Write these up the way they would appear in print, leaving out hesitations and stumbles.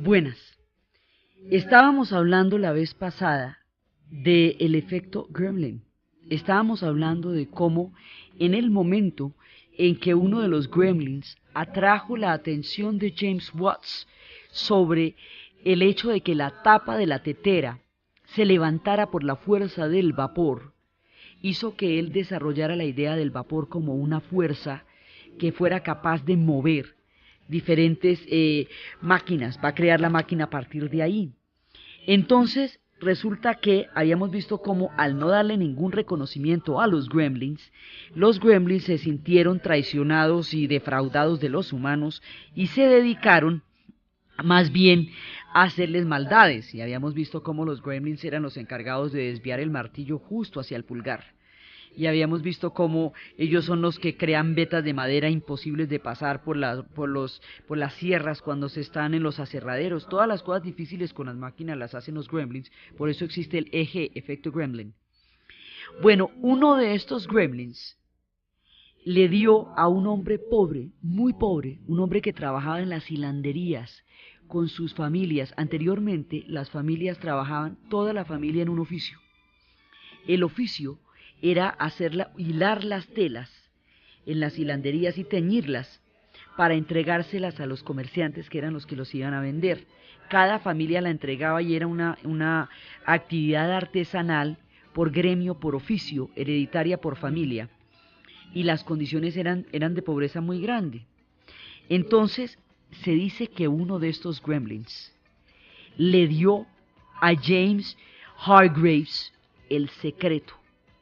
Buenas. Estábamos hablando la vez pasada del efecto Gremlin. Estábamos hablando de cómo en el momento en que uno de los Gremlins atrajo la atención de James Watts sobre el hecho de que la tapa de la tetera se levantara por la fuerza del vapor, hizo que él desarrollara la idea del vapor como una fuerza que fuera capaz de mover diferentes máquinas, va a crear la máquina a partir de ahí. Entonces, resulta que habíamos visto cómo al no darle ningún reconocimiento a los gremlins se sintieron traicionados y defraudados de los humanos y se dedicaron más bien a hacerles maldades. Y habíamos visto cómo los gremlins eran los encargados de desviar el martillo justo hacia el pulgar. Y habíamos visto cómo ellos son los que crean vetas de madera imposibles de pasar por las sierras cuando se están en los aserraderos. Todas las cosas difíciles con las máquinas las hacen los gremlins, por eso existe el eje efecto gremlin. Bueno, uno de estos gremlins le dio a un hombre pobre, muy pobre, un hombre que trabajaba en las hilanderías con sus familias. Anteriormente las familias trabajaban, toda la familia en un oficio. El oficio era hilar las telas en las hilanderías y teñirlas para entregárselas a los comerciantes que eran los que los iban a vender. Cada familia la entregaba y era una actividad artesanal por gremio, por oficio, hereditaria por familia, y las condiciones eran de pobreza muy grande. Entonces se dice que uno de estos gremlins le dio a James Hargreaves el secreto.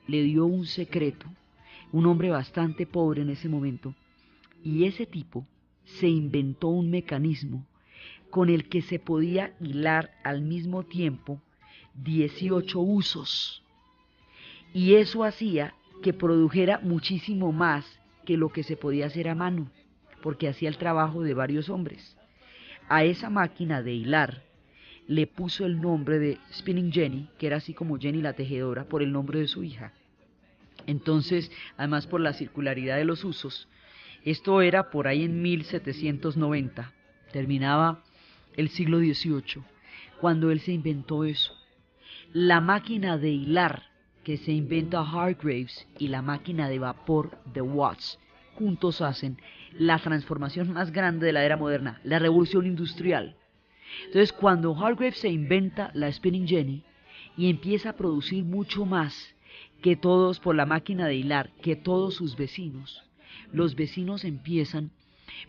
Le dio un secreto, un hombre bastante pobre en ese momento, y ese tipo se inventó un mecanismo con el que se podía hilar al mismo tiempo 18 usos, y eso hacía que produjera muchísimo más que lo que se podía hacer a mano, porque hacía el trabajo de varios hombres. A esa máquina de hilar le puso el nombre de Spinning Jenny, que era así como Jenny la tejedora, por el nombre de su hija. Entonces, además por la circularidad de los usos, esto era por ahí en 1790, terminaba el siglo XVIII, cuando él se inventó eso. La máquina de hilar que se inventa Hargreaves y la máquina de vapor de Watts juntos hacen la transformación más grande de la era moderna, la revolución industrial. Entonces, cuando Hargreaves se inventa la Spinning Jenny y empieza a producir mucho más que todos por la máquina de hilar, que todos sus vecinos, los vecinos empiezan,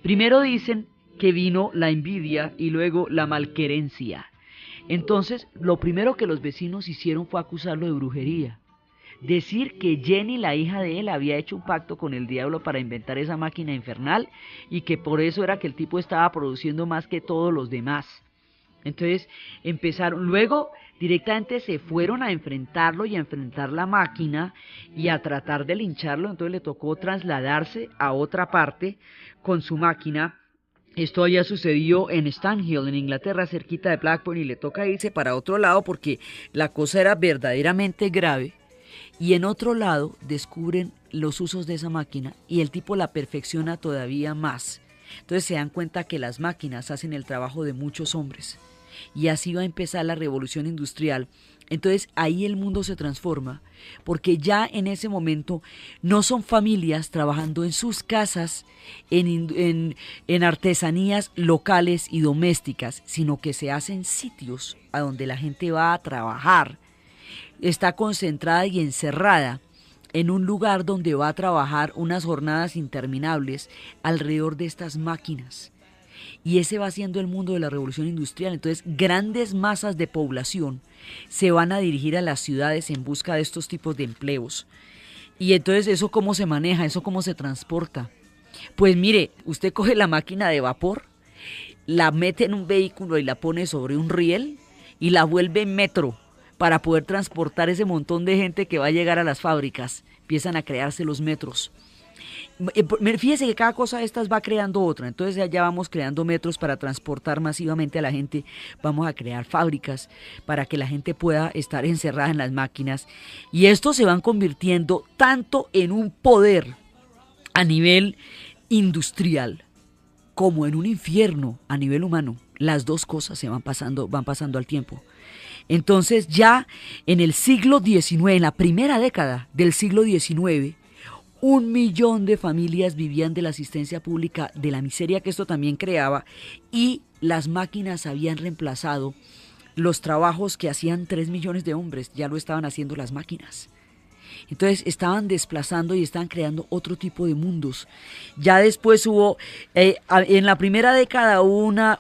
primero dicen que vino la envidia y luego la malquerencia. Entonces, lo primero que los vecinos hicieron fue acusarlo de brujería. Decir que Jenny, la hija de él, había hecho un pacto con el diablo para inventar esa máquina infernal y que por eso era que el tipo estaba produciendo más que todos los demás. Entonces empezaron, luego directamente se fueron a enfrentarlo y a enfrentar la máquina y a tratar de lincharlo. Entonces le tocó trasladarse a otra parte con su máquina. Esto había sucedido en Stanhill, en Inglaterra, cerquita de Blackburn, y le toca irse para otro lado porque la cosa era verdaderamente grave. Y en otro lado descubren los usos de esa máquina y el tipo la perfecciona todavía más. Entonces se dan cuenta que las máquinas hacen el trabajo de muchos hombres. Y así va a empezar la revolución industrial. Entonces ahí el mundo se transforma, porque ya en ese momento no son familias trabajando en sus casas, en artesanías locales y domésticas, sino que se hacen sitios a donde la gente va a trabajar. Está concentrada y encerrada en un lugar donde va a trabajar unas jornadas interminables alrededor de estas máquinas. Y ese va siendo el mundo de la revolución industrial. Entonces, grandes masas de población se van a dirigir a las ciudades en busca de estos tipos de empleos. Y entonces, ¿eso cómo se maneja? ¿Eso cómo se transporta? Pues mire, usted coge la máquina de vapor, la mete en un vehículo y la pone sobre un riel y la vuelve metro para poder transportar ese montón de gente que va a llegar a las fábricas. Empiezan a crearse los metros. Fíjese que cada cosa de estas va creando otra. Entonces ya vamos creando metros para transportar masivamente a la gente. Vamos a crear fábricas para que la gente pueda estar encerrada en las máquinas. Y estos se van convirtiendo tanto en un poder a nivel industrial como en un infierno a nivel humano. Las dos cosas se van pasando al tiempo. Entonces ya en el siglo XIX, en la primera década del siglo XIX, 1 millón de familias vivían de la asistencia pública, de la miseria que esto también creaba, y las máquinas habían reemplazado los trabajos que hacían 3 millones de hombres, ya lo estaban haciendo las máquinas. Entonces estaban desplazando y estaban creando otro tipo de mundos. Ya después hubo, en la primera década hubo una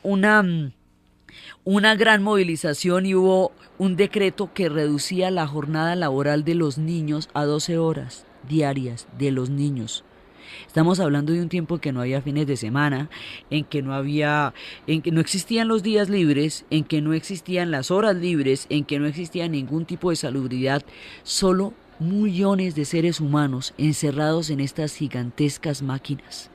gran movilización y hubo un decreto que reducía la jornada laboral de los niños a 12 horas diarias de los niños. Estamos hablando de un tiempo en que no había fines de semana, en que no existían los días libres, en que no existían las horas libres, en que no existía ningún tipo de salubridad, solo millones de seres humanos encerrados en estas gigantescas máquinas.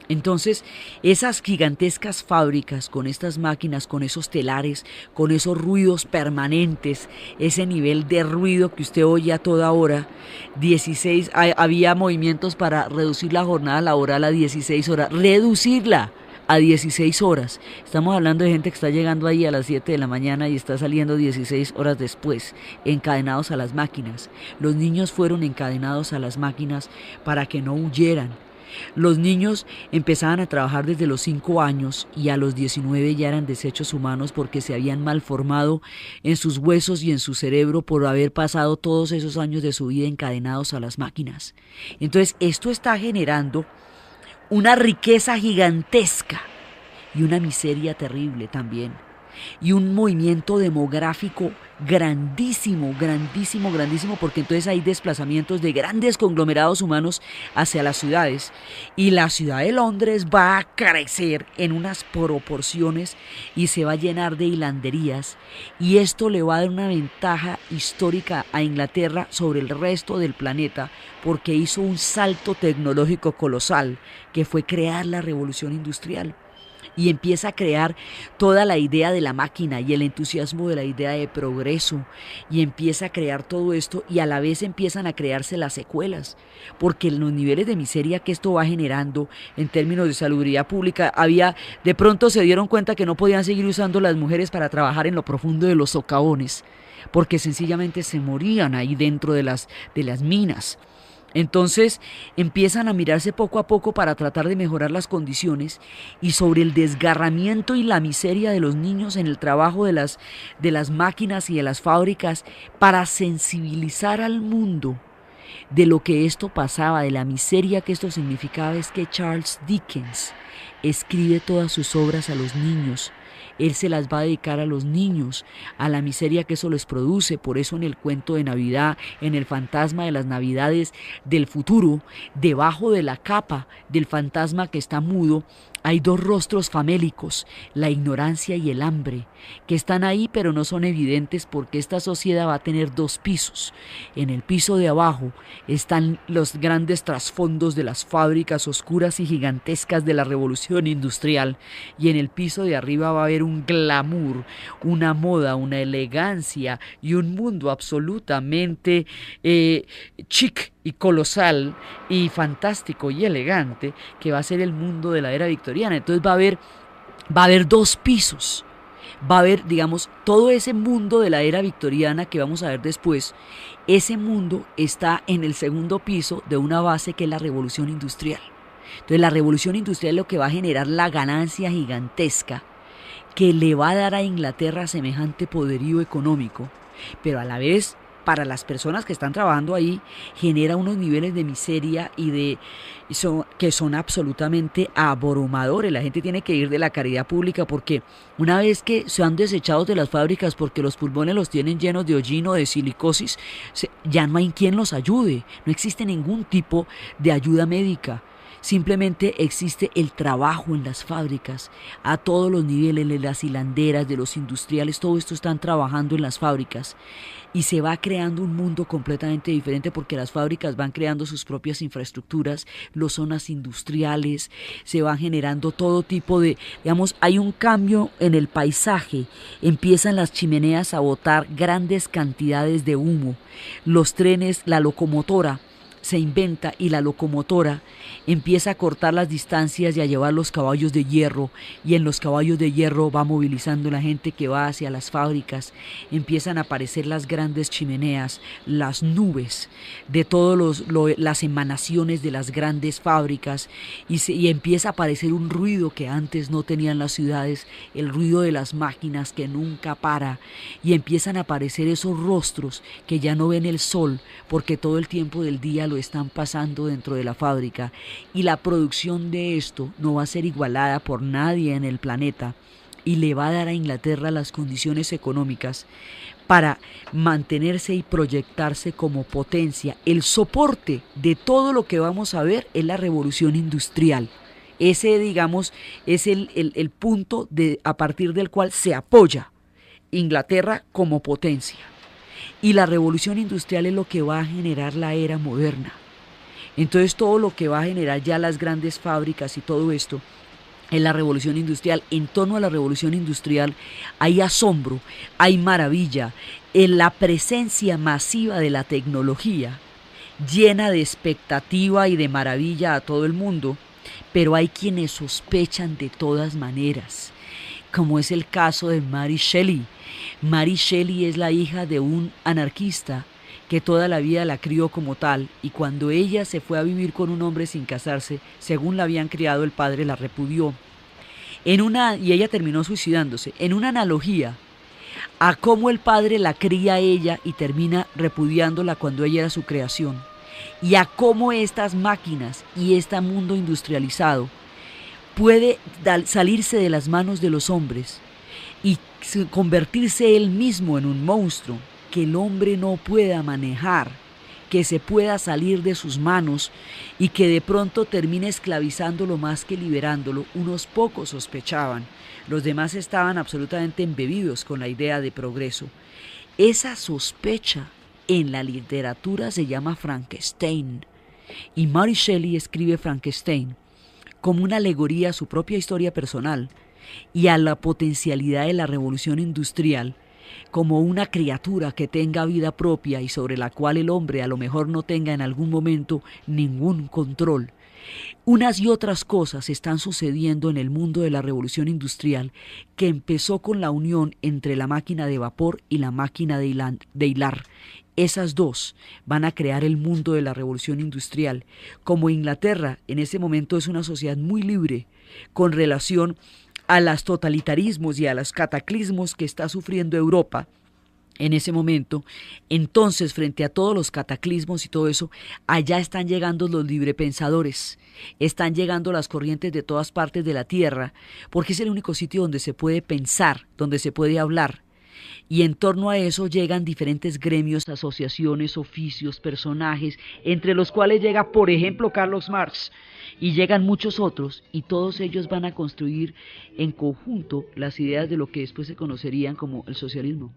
Entonces, esas gigantescas fábricas con estas máquinas, con esos telares, con esos ruidos permanentes, ese nivel de ruido que usted oye a toda hora, había movimientos para reducir la jornada laboral a 16 horas, reducirla a 16 horas. Estamos hablando de gente que está llegando ahí a las 7 de la mañana y está saliendo 16 horas después, encadenados a las máquinas. Los niños fueron encadenados a las máquinas para que no huyeran. Los niños empezaban a trabajar desde los 5 años y a los 19 ya eran desechos humanos porque se habían malformado en sus huesos y en su cerebro por haber pasado todos esos años de su vida encadenados a las máquinas. Entonces esto está generando una riqueza gigantesca y una miseria terrible también. Y un movimiento demográfico grandísimo, grandísimo, grandísimo, porque entonces hay desplazamientos de grandes conglomerados humanos hacia las ciudades. Y la ciudad de Londres va a crecer en unas proporciones y se va a llenar de hilanderías. Y esto le va a dar una ventaja histórica a Inglaterra sobre el resto del planeta, porque hizo un salto tecnológico colosal, que fue crear la revolución industrial. Y empieza a crear toda la idea de la máquina y el entusiasmo de la idea de progreso, y empieza a crear todo esto, y a la vez empiezan a crearse las secuelas, porque en los niveles de miseria que esto va generando en términos de salubridad pública, de pronto se dieron cuenta que no podían seguir usando las mujeres para trabajar en lo profundo de los socavones, porque sencillamente se morían ahí dentro de las minas. Entonces empiezan a mirarse poco a poco para tratar de mejorar las condiciones, y sobre el desgarramiento y la miseria de los niños en el trabajo de las máquinas y de las fábricas, para sensibilizar al mundo de lo que esto pasaba, de la miseria que esto significaba, es que Charles Dickens escribe todas sus obras a los niños. Él se las va a dedicar a los niños, a la miseria que eso les produce. Por eso en el cuento de Navidad, en el fantasma de las Navidades del futuro, debajo de la capa del fantasma que está mudo, hay 2 rostros famélicos, la ignorancia y el hambre, que están ahí pero no son evidentes, porque esta sociedad va a tener 2 pisos. En el piso de abajo están los grandes trasfondos de las fábricas oscuras y gigantescas de la revolución industrial, y en el piso de arriba va a haber un glamour, una moda, una elegancia y un mundo absolutamente chic y colosal y fantástico y elegante, que va a ser el mundo de la era victoriana. Entonces va a haber 2 pisos. Va a haber, digamos, todo ese mundo de la era victoriana que vamos a ver después. Ese mundo está en el segundo piso de una base que es la revolución industrial. Entonces la revolución industrial es lo que va a generar la ganancia gigantesca que le va a dar a Inglaterra semejante poderío económico, pero a la vez, para las personas que están trabajando ahí, genera unos niveles de miseria que son absolutamente abrumadores. La gente tiene que ir de la caridad pública, porque una vez que se han desechado de las fábricas porque los pulmones los tienen llenos de hollín, de silicosis, ya no hay quien los ayude. No existe ningún tipo de ayuda médica. Simplemente existe el trabajo en las fábricas, a todos los niveles, de las hilanderas, de los industriales, todo esto están trabajando en las fábricas, y se va creando un mundo completamente diferente, porque las fábricas van creando sus propias infraestructuras, las zonas industriales, se van generando todo tipo de, digamos, hay un cambio en el paisaje, empiezan las chimeneas a botar grandes cantidades de humo, los trenes, la locomotora se inventa y la locomotora empieza a cortar las distancias y a llevar los caballos de hierro, y en los caballos de hierro va movilizando la gente que va hacia las fábricas, empiezan a aparecer las grandes chimeneas, las nubes de todas las emanaciones de las grandes fábricas, y empieza a aparecer un ruido que antes no tenían las ciudades, el ruido de las máquinas que nunca para, y empiezan a aparecer esos rostros que ya no ven el sol porque todo el tiempo del día lo están pasando dentro de la fábrica, y la producción de esto no va a ser igualada por nadie en el planeta, y le va a dar a Inglaterra las condiciones económicas para mantenerse y proyectarse como potencia. El soporte de todo lo que vamos a ver es la revolución industrial. Ese, digamos, es el punto a partir del cual se apoya Inglaterra como potencia. Y la revolución industrial es lo que va a generar la era moderna. Entonces todo lo que va a generar ya las grandes fábricas y todo esto es la revolución industrial. En torno a la revolución industrial hay asombro, hay maravilla, en la presencia masiva de la tecnología llena de expectativa y de maravilla a todo el mundo, pero hay quienes sospechan de todas maneras, como es el caso de Mary Shelley. Mary Shelley es la hija de un anarquista que toda la vida la crió como tal, y cuando ella se fue a vivir con un hombre sin casarse, según la habían criado, el padre la repudió. Y ella terminó suicidándose. En una analogía a cómo el padre la cría a ella y termina repudiándola cuando ella era su creación, y a cómo estas máquinas y este mundo industrializado puede salirse de las manos de los hombres y convertirse él mismo en un monstruo que el hombre no pueda manejar, que se pueda salir de sus manos y que de pronto termine esclavizándolo más que liberándolo. Unos pocos sospechaban, los demás estaban absolutamente embebidos con la idea de progreso. Esa sospecha en la literatura se llama Frankenstein, y Mary Shelley escribe Frankenstein como una alegoría a su propia historia personal y a la potencialidad de la revolución industrial, como una criatura que tenga vida propia y sobre la cual el hombre a lo mejor no tenga en algún momento ningún control. Unas y otras cosas están sucediendo en el mundo de la revolución industrial, que empezó con la unión entre la máquina de vapor y la máquina de hilar. Esas dos van a crear el mundo de la revolución industrial. Como Inglaterra en ese momento es una sociedad muy libre con relación a los totalitarismos y a los cataclismos que está sufriendo Europa en ese momento, entonces frente a todos los cataclismos y todo eso, allá están llegando los librepensadores, están llegando las corrientes de todas partes de la tierra, porque es el único sitio donde se puede pensar, donde se puede hablar. Y en torno a eso llegan diferentes gremios, asociaciones, oficios, personajes, entre los cuales llega, por ejemplo, Carlos Marx, y llegan muchos otros, y todos ellos van a construir en conjunto las ideas de lo que después se conocerían como el socialismo.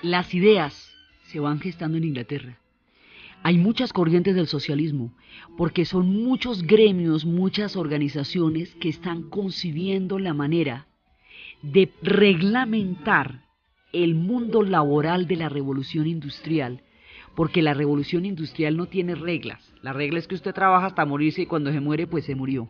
Las ideas se van gestando en Inglaterra. Hay muchas corrientes del socialismo, porque son muchos gremios, muchas organizaciones que están concibiendo la manera de reglamentar el mundo laboral de la revolución industrial, porque la revolución industrial no tiene reglas. La regla es que usted trabaja hasta morirse y cuando se muere, pues se murió.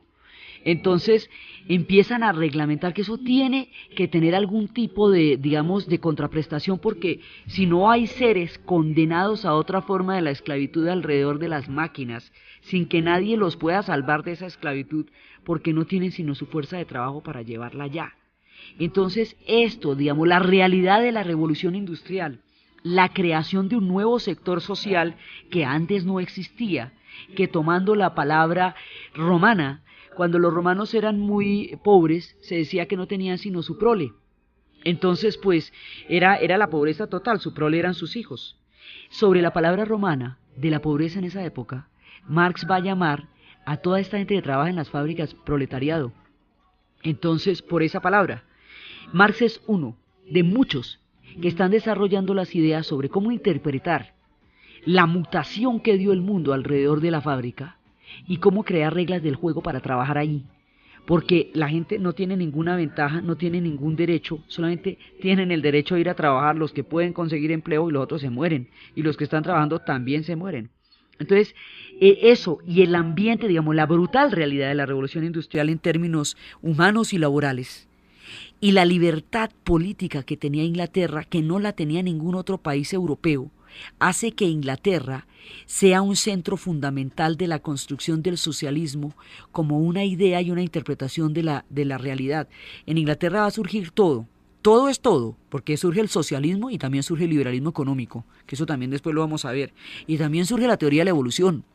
Entonces empiezan a reglamentar que eso tiene que tener algún tipo de, digamos, de contraprestación, porque si no hay seres condenados a otra forma de la esclavitud alrededor de las máquinas, sin que nadie los pueda salvar de esa esclavitud, porque no tienen sino su fuerza de trabajo para llevarla allá. Entonces esto, digamos, la realidad de la revolución industrial, la creación de un nuevo sector social que antes no existía, que tomando la palabra romana, cuando los romanos eran muy pobres, se decía que no tenían sino su prole. Entonces, pues, era la pobreza total, su prole eran sus hijos. Sobre la palabra romana, de la pobreza en esa época, Marx va a llamar a toda esta gente que trabaja en las fábricas proletariado. Entonces, por esa palabra, Marx es uno de muchos que están desarrollando las ideas sobre cómo interpretar la mutación que dio el mundo alrededor de la fábrica y cómo crear reglas del juego para trabajar ahí. Porque la gente no tiene ninguna ventaja, no tiene ningún derecho, solamente tienen el derecho a ir a trabajar los que pueden conseguir empleo y los otros se mueren, y los que están trabajando también se mueren. Entonces, eso y el ambiente, digamos, la brutal realidad de la revolución industrial en términos humanos y laborales, y la libertad política que tenía Inglaterra, que no la tenía ningún otro país europeo, hace que Inglaterra sea un centro fundamental de la construcción del socialismo como una idea y una interpretación de la realidad. En Inglaterra va a surgir todo. Todo es todo, porque surge el socialismo y también surge el liberalismo económico, que eso también después lo vamos a ver. Y también surge la teoría de la evolución.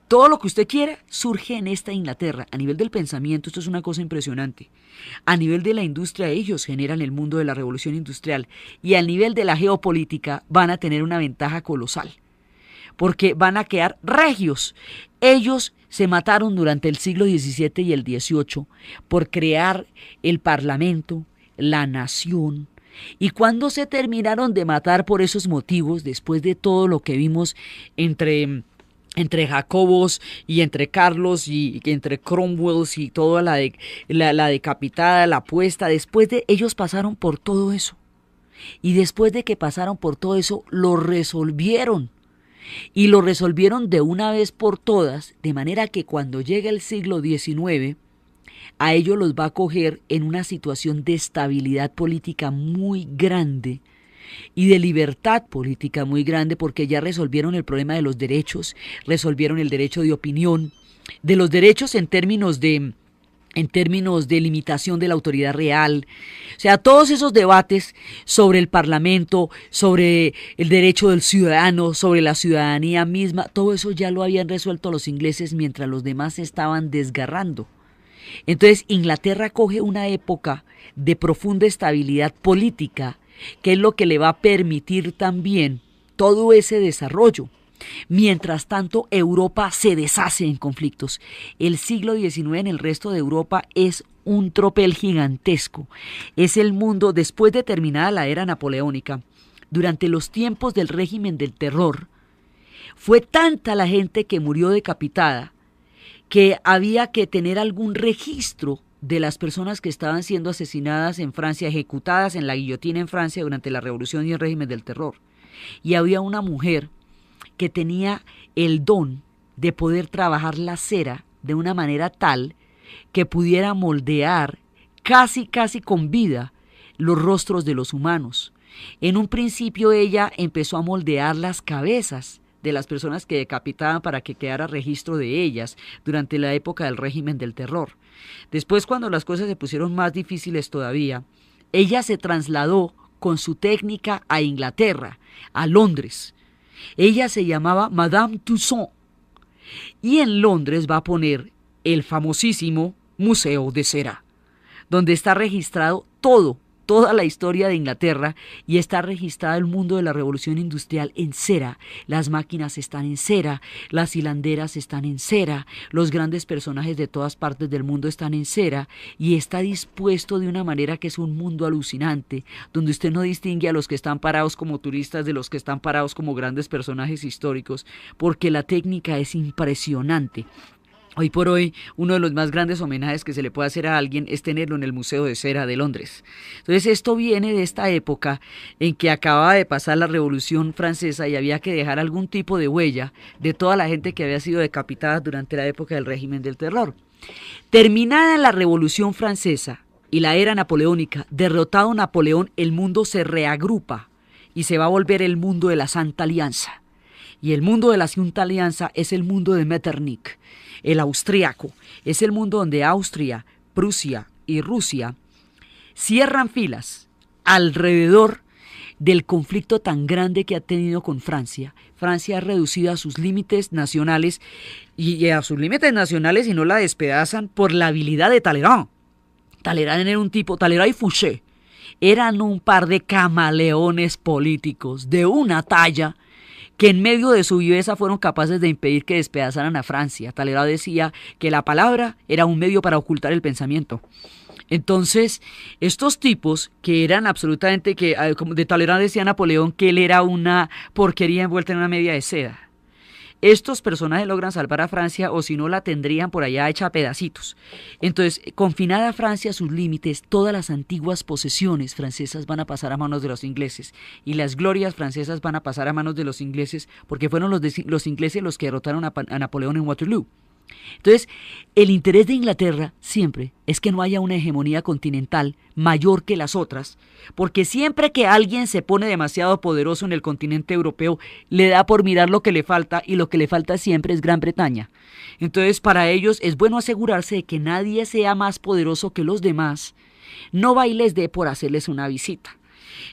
Todo lo que usted quiera surge en esta Inglaterra. A nivel del pensamiento esto es una cosa impresionante. A nivel de la industria ellos generan el mundo de la revolución industrial y a nivel de la geopolítica van a tener una ventaja colosal. Porque van a quedar regios. Ellos se mataron durante el siglo XVII y el XVIII por crear el parlamento, la nación. Y cuando se terminaron de matar por esos motivos, después de todo lo que vimos entre Jacobos y entre Carlos y entre Cromwell y toda la decapitada, la puesta, después de ellos pasaron por todo eso. Y después de que pasaron por todo eso, lo resolvieron. Y lo resolvieron de una vez por todas, de manera que cuando llegue el siglo XIX, a ellos los va a coger en una situación de estabilidad política muy grande y de libertad política muy grande, porque ya resolvieron el problema de los derechos, resolvieron el derecho de opinión, de los derechos en términos de limitación de la autoridad real. O sea, todos esos debates sobre el parlamento, sobre el derecho del ciudadano, sobre la ciudadanía misma, todo eso ya lo habían resuelto los ingleses mientras los demás se estaban desgarrando. Entonces Inglaterra coge una época de profunda estabilidad política, que es lo que le va a permitir también todo ese desarrollo. Mientras tanto, Europa se deshace en conflictos. El siglo XIX en el resto de Europa es un tropel gigantesco. Es el mundo, después de terminada la era napoleónica, durante los tiempos del régimen del terror, fue tanta la gente que murió decapitada que había que tener algún registro de las personas que estaban siendo asesinadas en Francia, ejecutadas en la guillotina en Francia durante la Revolución y el régimen del terror. Y había una mujer que tenía el don de poder trabajar la cera de una manera tal que pudiera moldear casi con vida los rostros de los humanos. En un principio ella empezó a moldear las cabezas de las personas que decapitaban para que quedara registro de ellas durante la época del régimen del terror. Después, cuando las cosas se pusieron más difíciles todavía, ella se trasladó con su técnica a Inglaterra, a Londres. Ella se llamaba Madame Tussaud y en Londres va a poner el famosísimo Museo de Cera, donde está registrado todo toda la historia de Inglaterra y está registrado el mundo de la revolución industrial en cera. Las máquinas están en cera, las hilanderas están en cera, los grandes personajes de todas partes del mundo están en cera y está dispuesto de una manera que es un mundo alucinante, donde usted no distingue a los que están parados como turistas de los que están parados como grandes personajes históricos, porque la técnica es impresionante. Hoy por hoy, uno de los más grandes homenajes que se le puede hacer a alguien es tenerlo en el Museo de Cera de Londres. Entonces, esto viene de esta época en que acababa de pasar la Revolución Francesa y había que dejar algún tipo de huella de toda la gente que había sido decapitada durante la época del régimen del terror. Terminada la Revolución Francesa y la era napoleónica, derrotado Napoleón, el mundo se reagrupa y se va a volver el mundo de la Santa Alianza. Y el mundo de la Santa Alianza es el mundo de Metternich, el austriaco. Es el mundo donde Austria, Prusia y Rusia cierran filas alrededor del conflicto tan grande que ha tenido con Francia. Francia ha reducido a sus límites nacionales y no la despedazan por la habilidad de Talleyrand. Talleyrand era un tipo, Talleyrand y Fouché eran un par de camaleones políticos de una talla que en medio de su viveza fueron capaces de impedir que despedazaran a Francia. Talleyrand decía que la palabra era un medio para ocultar el pensamiento. Entonces, estos tipos que eran absolutamente, como de Talleyrand decía Napoleón que él era una porquería envuelta en una media de seda. Estos personajes logran salvar a Francia o si no la tendrían por allá hecha a pedacitos. Entonces, confinada a Francia a sus límites, todas las antiguas posesiones francesas van a pasar a manos de los ingleses y las glorias francesas van a pasar a manos de los ingleses porque fueron los ingleses los que derrotaron a Napoleón en Waterloo. Entonces, el interés de Inglaterra siempre es que no haya una hegemonía continental mayor que las otras, porque siempre que alguien se pone demasiado poderoso en el continente europeo, le da por mirar lo que le falta, y lo que le falta siempre es Gran Bretaña. Entonces, para ellos es bueno asegurarse de que nadie sea más poderoso que los demás, no va y les dé por hacerles una visita.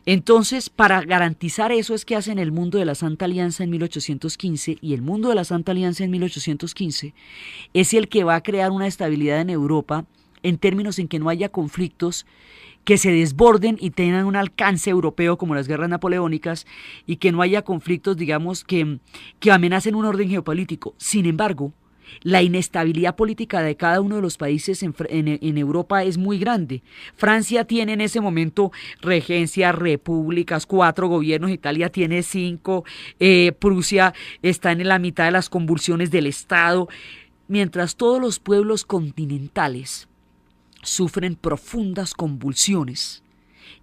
Entonces, para garantizar eso es que hacen el mundo de la Santa Alianza en 1815, y el mundo de la Santa Alianza en 1815 es el que va a crear una estabilidad en Europa en términos en que no haya conflictos que se desborden y tengan un alcance europeo como las guerras napoleónicas y que no haya conflictos, digamos, que amenacen un orden geopolítico. Sin embargo, la inestabilidad política de cada uno de los países en Europa es muy grande. Francia tiene en ese momento regencia, repúblicas, 4 gobiernos, Italia tiene 5, Prusia está en la mitad de las convulsiones del Estado, mientras todos los pueblos continentales sufren profundas convulsiones.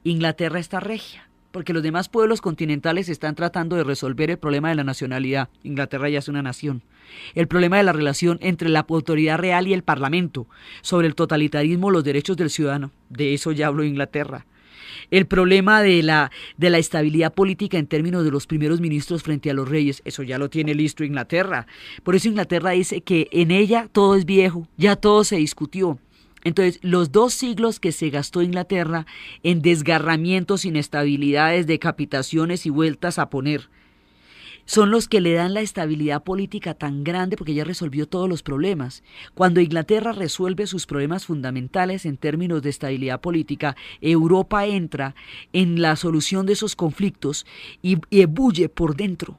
Inglaterra está regia, porque los demás pueblos continentales están tratando de resolver el problema de la nacionalidad. Inglaterra ya es una nación. El problema de la relación entre la autoridad real y el parlamento, sobre el totalitarismo, los derechos del ciudadano, de eso ya habló Inglaterra. El problema de la estabilidad política en términos de los primeros ministros frente a los reyes, eso ya lo tiene listo Inglaterra. Por eso Inglaterra dice que en ella todo es viejo, ya todo se discutió. Entonces, los 2 siglos que se gastó Inglaterra en desgarramientos, inestabilidades, decapitaciones y vueltas a poner, son los que le dan la estabilidad política tan grande porque ya resolvió todos los problemas. Cuando Inglaterra resuelve sus problemas fundamentales en términos de estabilidad política, Europa entra en la solución de esos conflictos y ebulle por dentro.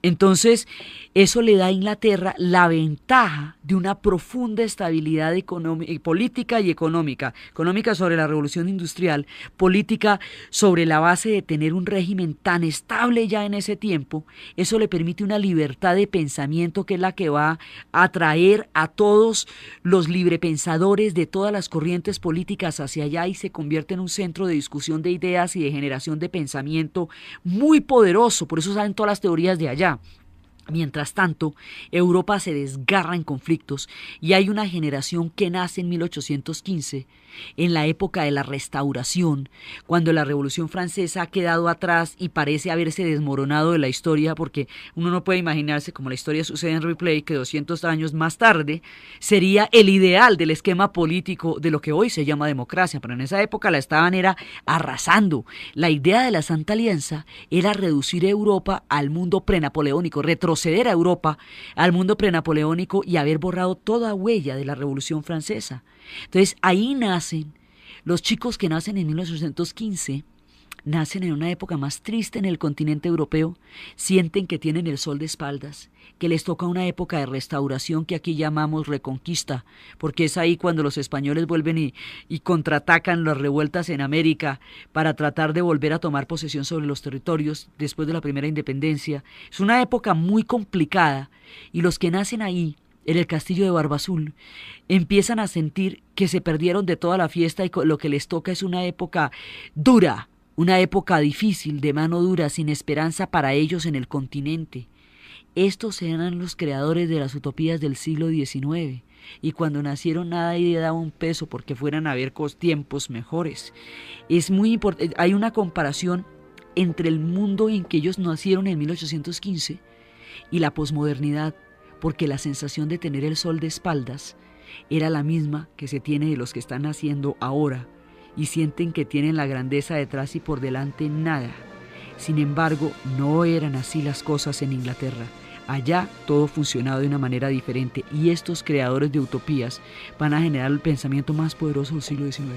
Entonces, eso le da a Inglaterra la ventaja de una profunda estabilidad política y económica. Económica sobre la revolución industrial, política sobre la base de tener un régimen tan estable ya en ese tiempo. Eso le permite una libertad de pensamiento que es la que va a atraer a todos los librepensadores de todas las corrientes políticas hacia allá y se convierte en un centro de discusión de ideas y de generación de pensamiento muy poderoso. Por eso salen todas las teorías de allá. Mientras tanto, Europa se desgarra en conflictos y hay una generación que nace en 1815, en la época de la Restauración, cuando la Revolución Francesa ha quedado atrás y parece haberse desmoronado de la historia, porque uno no puede imaginarse, como la historia sucede en Replay, que 200 años más tarde sería el ideal del esquema político de lo que hoy se llama democracia, pero en esa época la estaban arrasando. La idea de la Santa Alianza era reducir Europa al mundo prenapoleónico, retroceder a Europa al mundo prenapoleónico y haber borrado toda huella de la Revolución Francesa. Entonces ahí nacen Los chicos que nacen en 1815 nacen en una época más triste en el continente europeo, sienten que tienen el sol de espaldas, que les toca una época de restauración que aquí llamamos reconquista, porque es ahí cuando los españoles vuelven y contraatacan las revueltas en América para tratar de volver a tomar posesión sobre los territorios después de la primera independencia. Es una época muy complicada y los que nacen ahí, en el castillo de Barbazul, empiezan a sentir que se perdieron de toda la fiesta y lo que les toca es una época dura, una época difícil, de mano dura, sin esperanza para ellos en el continente. Estos eran los creadores de las utopías del siglo XIX, y cuando nacieron nadie daba un peso porque fueran a ver tiempos mejores. Es muy importante, hay una comparación entre el mundo en que ellos nacieron en 1815 y la posmodernidad, porque la sensación de tener el sol de espaldas era la misma que se tiene de los que están naciendo ahora, y sienten que tienen la grandeza detrás y por delante nada. Sin embargo, no eran así las cosas en Inglaterra. Allá todo funcionaba de una manera diferente y estos creadores de utopías van a generar el pensamiento más poderoso del siglo XIX.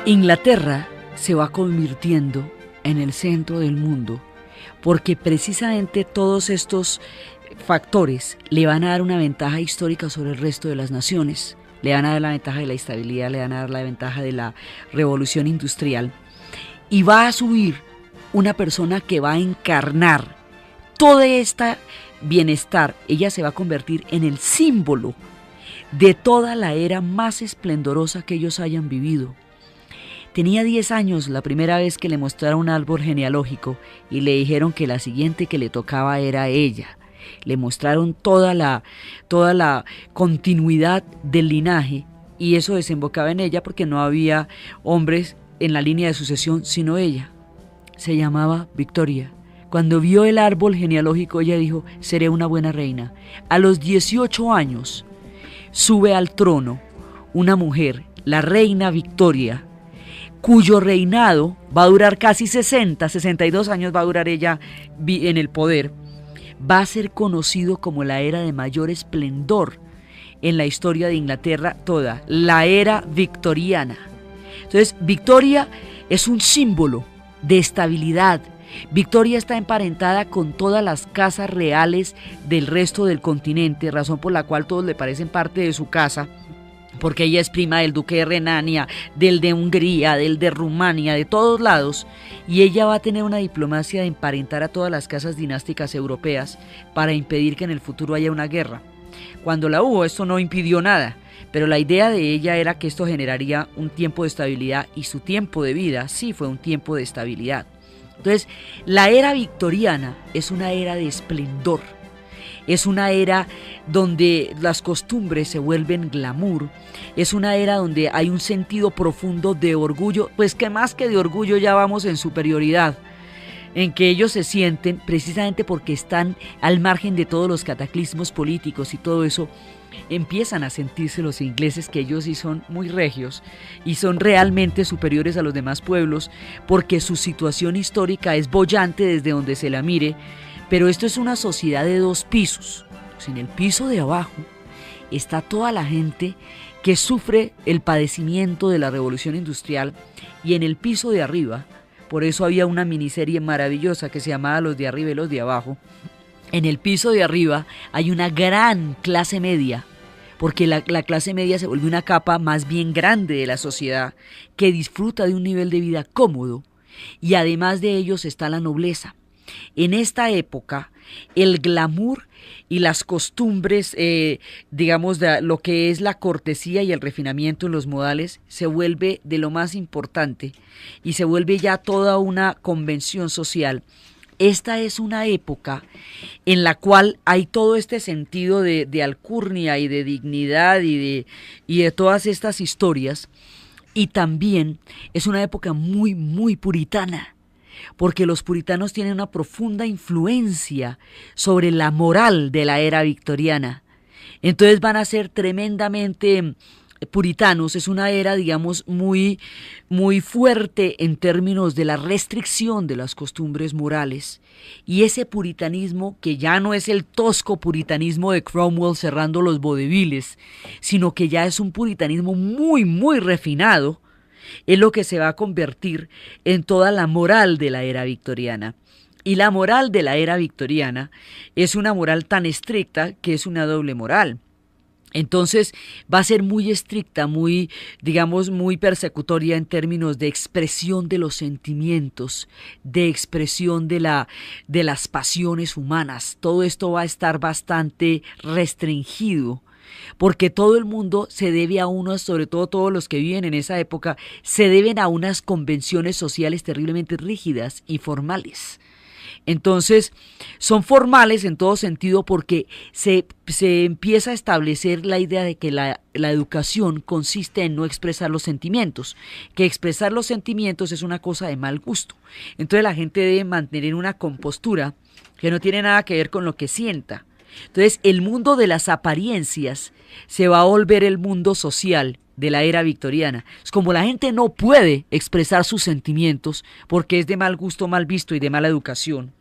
Inglaterra se va convirtiendo en el centro del mundo porque precisamente todos estos factores le van a dar una ventaja histórica sobre el resto de las naciones. Le van a dar la ventaja de la estabilidad, le van a dar la ventaja de la revolución industrial y va a subir una persona que va a encarnar todo este bienestar. Ella se va a convertir en el símbolo de toda la era más esplendorosa que ellos hayan vivido. Tenía 10 años la primera vez que le mostraron un árbol genealógico y le dijeron que la siguiente que le tocaba era ella. Le mostraron toda la continuidad del linaje y eso desembocaba en ella porque no había hombres en la línea de sucesión sino ella. Se llamaba Victoria. Cuando vio el árbol genealógico ella dijo, seré una buena reina. A los 18 años sube al trono una mujer, la reina Victoria, cuyo reinado va a durar casi 62 años va a durar ella en el poder, va a ser conocido como la era de mayor esplendor en la historia de Inglaterra toda, la era victoriana. Entonces, Victoria es un símbolo de estabilidad. Victoria está emparentada con todas las casas reales del resto del continente, razón por la cual todos le parecen parte de su casa, porque ella es prima del duque de Renania, del de Hungría, del de Rumania, de todos lados, y ella va a tener una diplomacia de emparentar a todas las casas dinásticas europeas para impedir que en el futuro haya una guerra. Cuando la hubo, esto no impidió nada, pero la idea de ella era que esto generaría un tiempo de estabilidad, y su tiempo de vida sí fue un tiempo de estabilidad. Entonces, la era victoriana es una era de esplendor. Es una era donde las costumbres se vuelven glamour, es una era donde hay un sentido profundo de orgullo, pues que más que de orgullo ya vamos en superioridad, en que ellos se sienten, precisamente porque están al margen de todos los cataclismos políticos y todo eso, empiezan a sentirse los ingleses que ellos sí son muy regios y son realmente superiores a los demás pueblos, porque su situación histórica es boyante desde donde se la mire. Pero esto es una sociedad de 2 pisos. Pues en el piso de abajo está toda la gente que sufre el padecimiento de la revolución industrial, y en el piso de arriba, por eso había una miniserie maravillosa que se llamaba Los de arriba y los de abajo. En el piso de arriba hay una gran clase media, porque la clase media se vuelve una capa más bien grande de la sociedad que disfruta de un nivel de vida cómodo, y además de ellos está la nobleza. En esta época el glamour y las costumbres, digamos, de lo que es la cortesía y el refinamiento en los modales, se vuelve de lo más importante y se vuelve ya toda una convención social. Esta es una época en la cual hay todo este sentido de alcurnia y de dignidad y de todas estas historias, y también es una época muy, muy puritana, porque los puritanos tienen una profunda influencia sobre la moral de la era victoriana. Entonces van a ser tremendamente puritanos. Es una era, digamos, muy, muy fuerte en términos de la restricción de las costumbres morales. Y ese puritanismo, que ya no es el tosco puritanismo de Cromwell cerrando los vodeviles, sino que ya es un puritanismo muy, muy refinado, es lo que se va a convertir en toda la moral de la era victoriana. Y la moral de la era victoriana es una moral tan estricta que es una doble moral. Entonces va a ser muy estricta, muy, digamos, muy persecutoria en términos de expresión de los sentimientos, de expresión de las pasiones humanas. Todo esto va a estar bastante restringido, porque todo el mundo se debe a unos, sobre todo todos los que viven en esa época, se deben a unas convenciones sociales terriblemente rígidas y formales. Entonces, son formales en todo sentido porque se empieza a establecer la idea de que la educación consiste en no expresar los sentimientos, que expresar los sentimientos es una cosa de mal gusto. Entonces la gente debe mantener una compostura que no tiene nada que ver con lo que sienta. Entonces, el mundo de las apariencias se va a volver el mundo social de la era victoriana. Es como la gente no puede expresar sus sentimientos porque es de mal gusto, mal visto y de mala educación.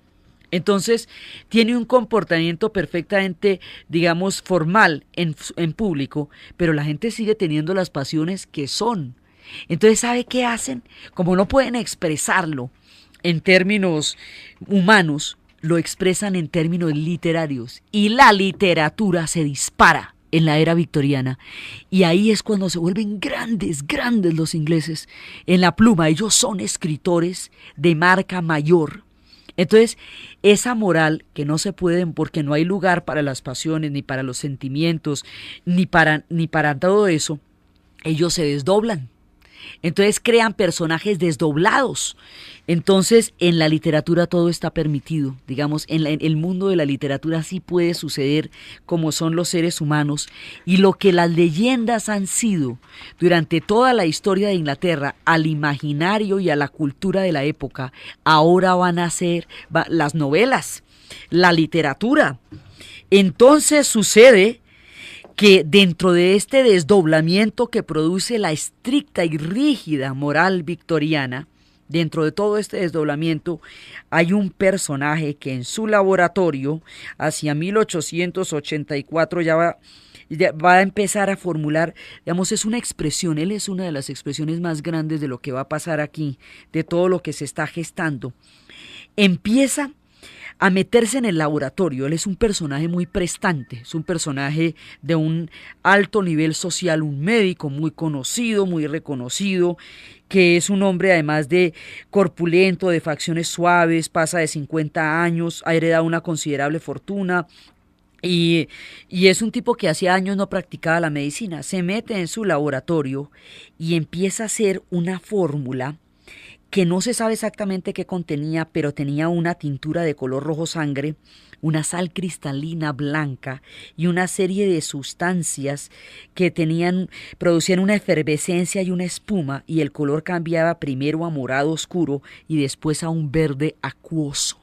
Entonces, tiene un comportamiento perfectamente, digamos, formal en público, pero la gente sigue teniendo las pasiones que son. Entonces, ¿sabe qué hacen? Como no pueden expresarlo en términos humanos, lo expresan en términos literarios, y la literatura se dispara en la era victoriana, y ahí es cuando se vuelven grandes, grandes los ingleses en la pluma. Ellos son escritores de marca mayor. Entonces, esa moral que no se pueden, porque no hay lugar para las pasiones, ni para los sentimientos, ni para todo eso, ellos se desdoblan. Entonces crean personajes desdoblados. Entonces en la literatura todo está permitido, digamos, en el mundo de la literatura sí puede suceder como son los seres humanos, y lo que las leyendas han sido durante toda la historia de Inglaterra al imaginario y a la cultura de la época, ahora van a ser las novelas, la literatura. Entonces sucede que dentro de este desdoblamiento que produce la estricta y rígida moral victoriana, dentro de todo este desdoblamiento hay un personaje que en su laboratorio, hacia 1884, ya va a empezar a formular, digamos, es una expresión, él es una de las expresiones más grandes de lo que va a pasar aquí, de todo lo que se está gestando. Empieza a meterse en el laboratorio. Él es un personaje muy prestante, es un personaje de un alto nivel social, un médico muy conocido, muy reconocido, que es un hombre además de corpulento, de facciones suaves, pasa de 50 años, ha heredado una considerable fortuna. Y es un tipo que hacía años no practicaba la medicina. Se mete en su laboratorio y empieza a hacer una fórmula que no se sabe exactamente qué contenía, pero tenía una tintura de color rojo sangre, una sal cristalina blanca y una serie de sustancias que producían una efervescencia y una espuma, y el color cambiaba primero a morado oscuro y después a un verde acuoso.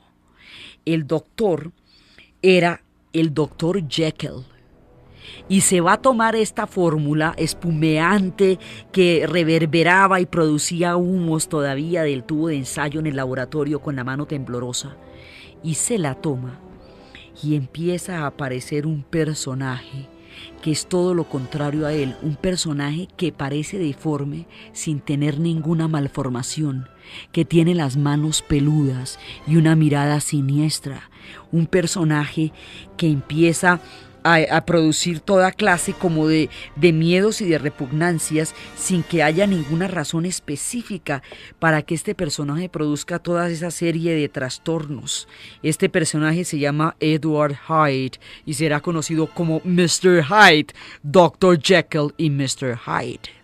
El doctor era el doctor Jekyll. Y se va a tomar esta fórmula espumeante que reverberaba y producía humos todavía del tubo de ensayo en el laboratorio con la mano temblorosa, y se la toma y empieza a aparecer un personaje que es todo lo contrario a él, un personaje que parece deforme sin tener ninguna malformación, que tiene las manos peludas y una mirada siniestra, un personaje que empieza a producir toda clase como de miedos y de repugnancias sin que haya ninguna razón específica para que este personaje produzca toda esa serie de trastornos. Este personaje se llama Edward Hyde y será conocido como Mr. Hyde, Dr. Jekyll y Mr. Hyde.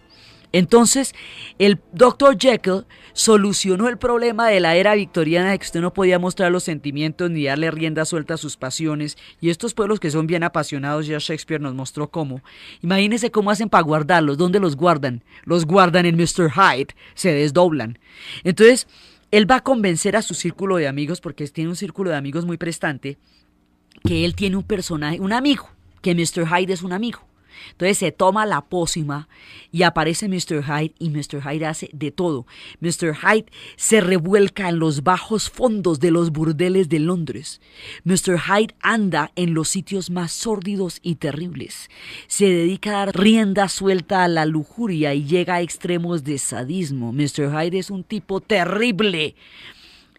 Entonces, el Dr. Jekyll solucionó el problema de la era victoriana de que usted no podía mostrar los sentimientos ni darle rienda suelta a sus pasiones, y estos pueblos que son bien apasionados, ya Shakespeare nos mostró cómo. Imagínense cómo hacen para guardarlos. ¿Dónde los guardan? Los guardan en Mr. Hyde, se desdoblan. Entonces, él va a convencer a su círculo de amigos, porque tiene un círculo de amigos muy prestante, que él tiene un personaje, un amigo, que Mr. Hyde es un amigo. Entonces se toma la pócima y aparece Mr. Hyde y Mr. Hyde hace de todo. Mr. Hyde se revuelca en los bajos fondos de los burdeles de Londres. Mr. Hyde anda en los sitios más sórdidos y terribles. Se dedica a dar rienda suelta a la lujuria y llega a extremos de sadismo. Mr. Hyde es un tipo terrible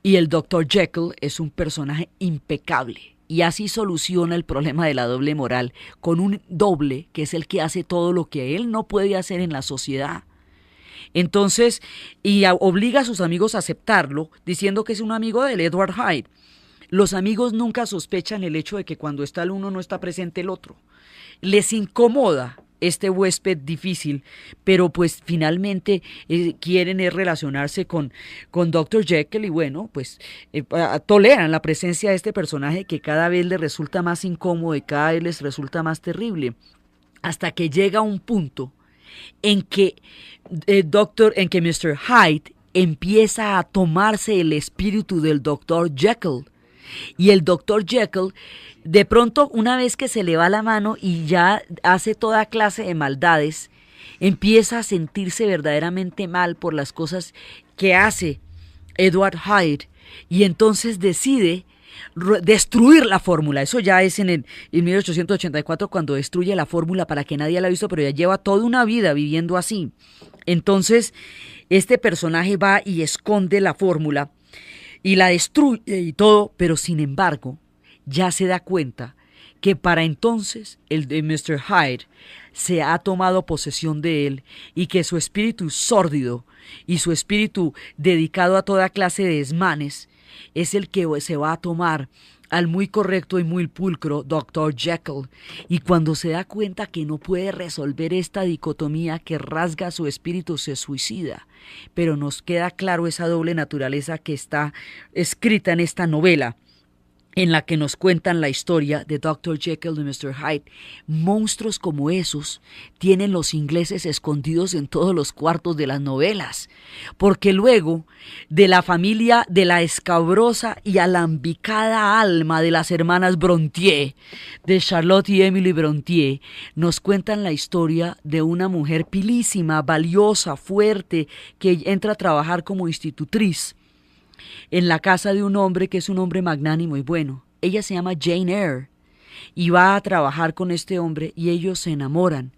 y el Dr. Jekyll es un personaje impecable. Y así soluciona el problema de la doble moral, con un doble que es el que hace todo lo que él no puede hacer en la sociedad. Entonces, obliga a sus amigos a aceptarlo, diciendo que es un amigo del Edward Hyde. Los amigos nunca sospechan el hecho de que cuando está el uno no está presente el otro. Les incomoda este huésped difícil, pero pues finalmente quieren relacionarse con Dr. Jekyll y bueno, pues toleran la presencia de este personaje que cada vez les resulta más incómodo y cada vez les resulta más terrible, hasta que llega un punto en que Mr. Hyde empieza a tomarse el espíritu del Dr. Jekyll. Y el Dr. Jekyll, de pronto, una vez que se le va la mano y ya hace toda clase de maldades, empieza a sentirse verdaderamente mal por las cosas que hace Edward Hyde y entonces decide destruir la fórmula. Eso ya es en 1884 cuando destruye la fórmula para que nadie la ha visto, pero ya lleva toda una vida viviendo así. Entonces, este personaje va y esconde la fórmula y la destruye y todo, pero sin embargo, ya se da cuenta que para entonces el de Mr. Hyde se ha tomado posesión de él y que su espíritu sórdido y su espíritu dedicado a toda clase de desmanes es el que se va a tomar al muy correcto y muy pulcro Dr. Jekyll, y cuando se da cuenta que no puede resolver esta dicotomía que rasga su espíritu, se suicida. Pero nos queda claro esa doble naturaleza que está escrita en esta novela, en la que nos cuentan la historia de Dr. Jekyll y Mr. Hyde. Monstruos como esos tienen los ingleses escondidos en todos los cuartos de las novelas, porque luego de la familia de la escabrosa y alambicada alma de las hermanas Brontë, de Charlotte y Emily Brontë, nos cuentan la historia de una mujer pilísima, valiosa, fuerte, que entra a trabajar como institutriz en la casa de un hombre que es un hombre magnánimo y bueno. Ella se llama Jane Eyre y va a trabajar con este hombre y ellos se enamoran.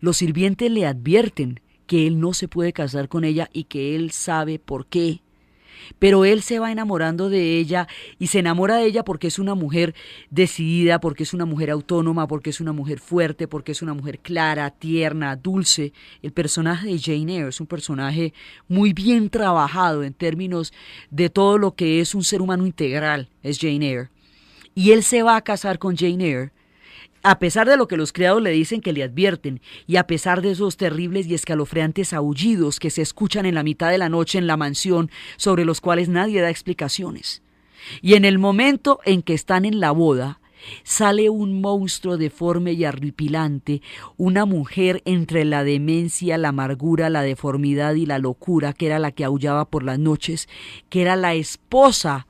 Los sirvientes le advierten que él no se puede casar con ella y que él sabe por qué. Pero él se va enamorando de ella y se enamora de ella porque es una mujer decidida, porque es una mujer autónoma, porque es una mujer fuerte, porque es una mujer clara, tierna, dulce. El personaje de Jane Eyre es un personaje muy bien trabajado en términos de todo lo que es un ser humano integral, es Jane Eyre. Y él se va a casar con Jane Eyre, a pesar de lo que los criados le dicen, que le advierten, y a pesar de esos terribles y escalofriantes aullidos que se escuchan en la mitad de la noche en la mansión, sobre los cuales nadie da explicaciones. Y en el momento en que están en la boda, sale un monstruo deforme y horripilante, una mujer entre la demencia, la amargura, la deformidad y la locura, que era la que aullaba por las noches, que era la esposa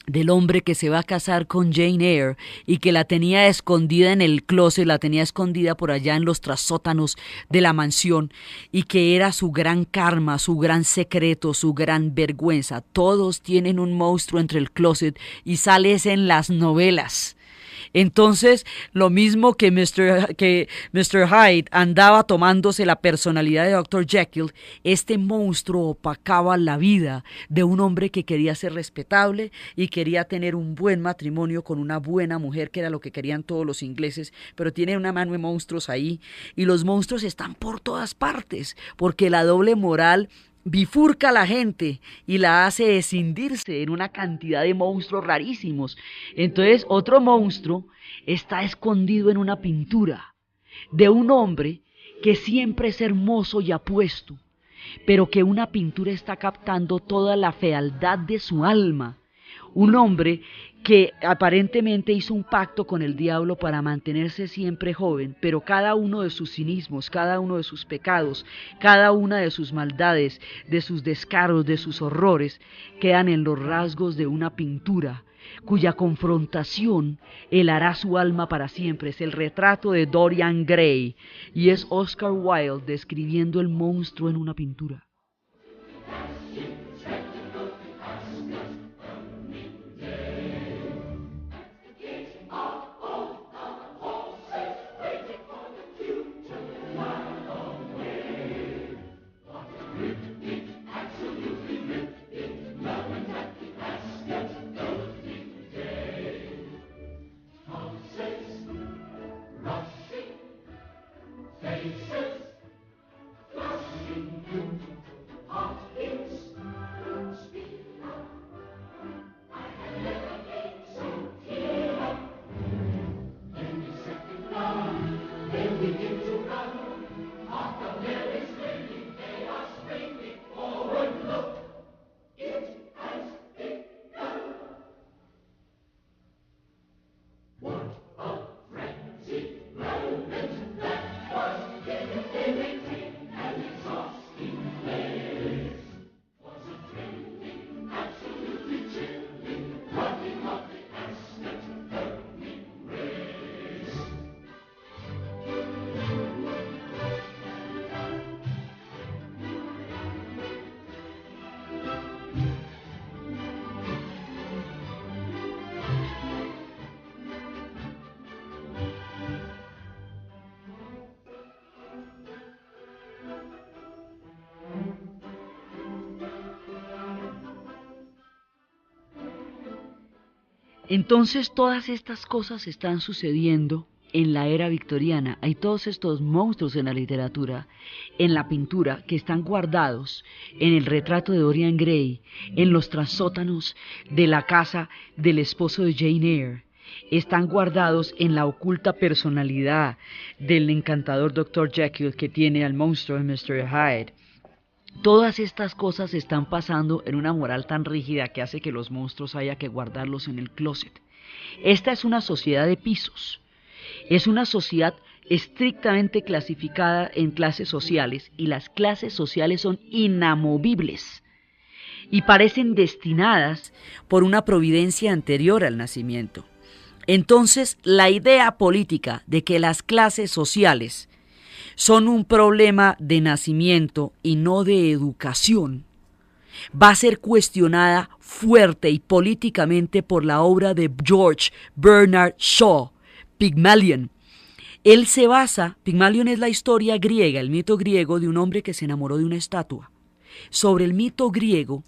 del hombre que se va a casar con Jane Eyre y que la tenía escondida en el closet, la tenía escondida por allá en los trasótanos de la mansión, y que era su gran karma, su gran secreto, su gran vergüenza. Todos tienen un monstruo entre el closet y sales en las novelas. Entonces, lo mismo que Mr. Hyde andaba tomándose la personalidad de Dr. Jekyll, este monstruo opacaba la vida de un hombre que quería ser respetable y quería tener un buen matrimonio con una buena mujer, que era lo que querían todos los ingleses, pero tiene una mano de monstruos ahí, y los monstruos están por todas partes, porque la doble moral bifurca a la gente y la hace escindirse en una cantidad de monstruos rarísimos. Entonces, otro monstruo está escondido en una pintura de un hombre que siempre es hermoso y apuesto, pero que una pintura está captando toda la fealdad de su alma. Un hombre que aparentemente hizo un pacto con el diablo para mantenerse siempre joven, pero cada uno de sus cinismos, cada uno de sus pecados, cada una de sus maldades, de sus descaros, de sus horrores, quedan en los rasgos de una pintura, cuya confrontación helará su alma para siempre. Es el retrato de Dorian Gray, y es Oscar Wilde describiendo el monstruo en una pintura. Entonces todas estas cosas están sucediendo en la era victoriana. Hay todos estos monstruos en la literatura, en la pintura, que están guardados en el retrato de Dorian Gray, en los trasótanos de la casa del esposo de Jane Eyre. Están guardados en la oculta personalidad del encantador Dr. Jekyll, que tiene al monstruo de Mr. Hyde. Todas estas cosas están pasando en una moral tan rígida que hace que los monstruos haya que guardarlos en el closet. Esta es una sociedad de pisos. Es una sociedad estrictamente clasificada en clases sociales, y las clases sociales son inamovibles y parecen destinadas por una providencia anterior al nacimiento. Entonces, la idea política de que las clases sociales son un problema de nacimiento y no de educación va a ser cuestionada fuerte y políticamente por la obra de George Bernard Shaw, Pygmalion. Él se basa, Pygmalion es la historia griega, el mito griego de un hombre que se enamoró de una estatua. Sobre el mito griego,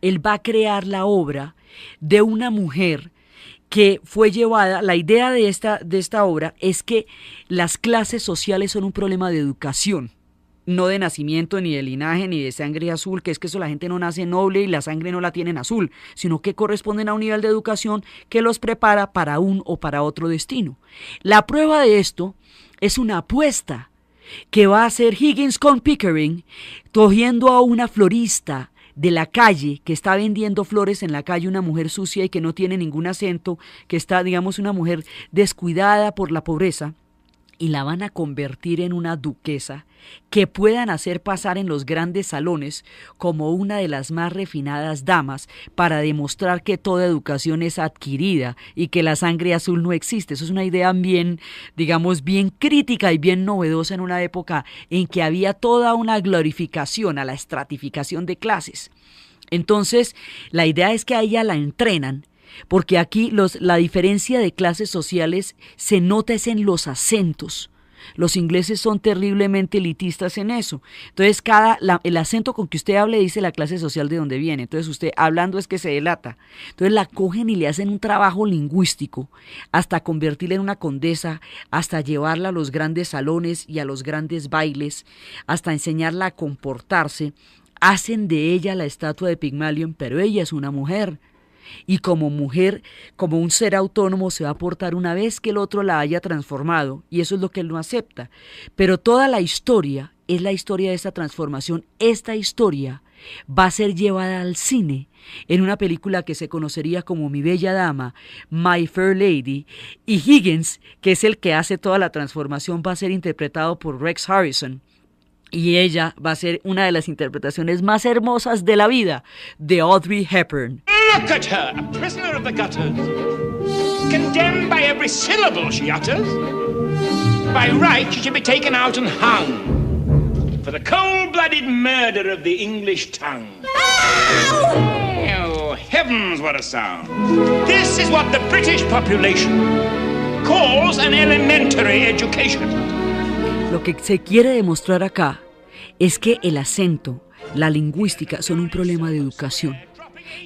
él va a crear la obra de una mujer que fue llevada. La idea de esta obra es que las clases sociales son un problema de educación, no de nacimiento, ni de linaje, ni de sangre azul, que es que eso, la gente no nace noble y la sangre no la tienen azul, sino que corresponden a un nivel de educación que los prepara para un o para otro destino. La prueba de esto es una apuesta que va a hacer Higgins con Pickering, cogiendo a una florista de la calle, que está vendiendo flores en la calle, una mujer sucia y que no tiene ningún acento, que está, digamos, una mujer descuidada por la pobreza, y la van a convertir en una duquesa que puedan hacer pasar en los grandes salones como una de las más refinadas damas, para demostrar que toda educación es adquirida y que la sangre azul no existe. Eso es una idea bien, digamos, bien crítica y bien novedosa en una época en que había toda una glorificación a la estratificación de clases. Entonces, la idea es que a ella la entrenan porque aquí la diferencia de clases sociales se nota es en los acentos. Los ingleses son terriblemente elitistas en eso. Entonces, el acento con que usted hable dice la clase social de donde viene. Entonces, usted hablando es que se delata. Entonces, la cogen y le hacen un trabajo lingüístico hasta convertirla en una condesa, hasta llevarla a los grandes salones y a los grandes bailes, hasta enseñarla a comportarse. Hacen de ella la estatua de Pygmalion, pero ella es una mujer. Y como mujer, como un ser autónomo, se va a portar una vez que el otro la haya transformado, y eso es lo que él no acepta. Pero toda la historia es la historia de esta transformación. Esta historia va a ser llevada al cine en una película que se conocería como Mi Bella Dama, My Fair Lady, y Higgins, que es el que hace toda la transformación, va a ser interpretado por Rex Harrison. Y ella va a ser una de las interpretaciones más hermosas de la vida de Audrey Hepburn. Look at her, a prisoner of the gutters, condemned by every syllable she utters. By right, she should be taken out and hung for the cold-blooded murder of the English tongue. Oh, heavens, what a sound. This is what the British population calls an elementary education. Lo que se quiere demostrar acá es que el acento, la lingüística son un problema de educación.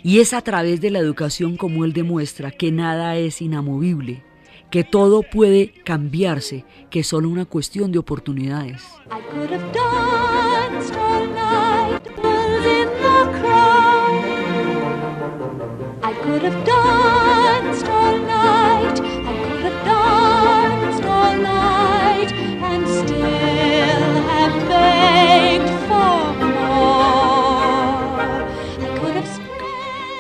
Y es a través de la educación como él demuestra que nada es inamovible, que todo puede cambiarse, que es solo una cuestión de oportunidades. I could have danced all night, bells in the crown. I could have danced all night, I could have danced all night, and still have begged for more. I could have...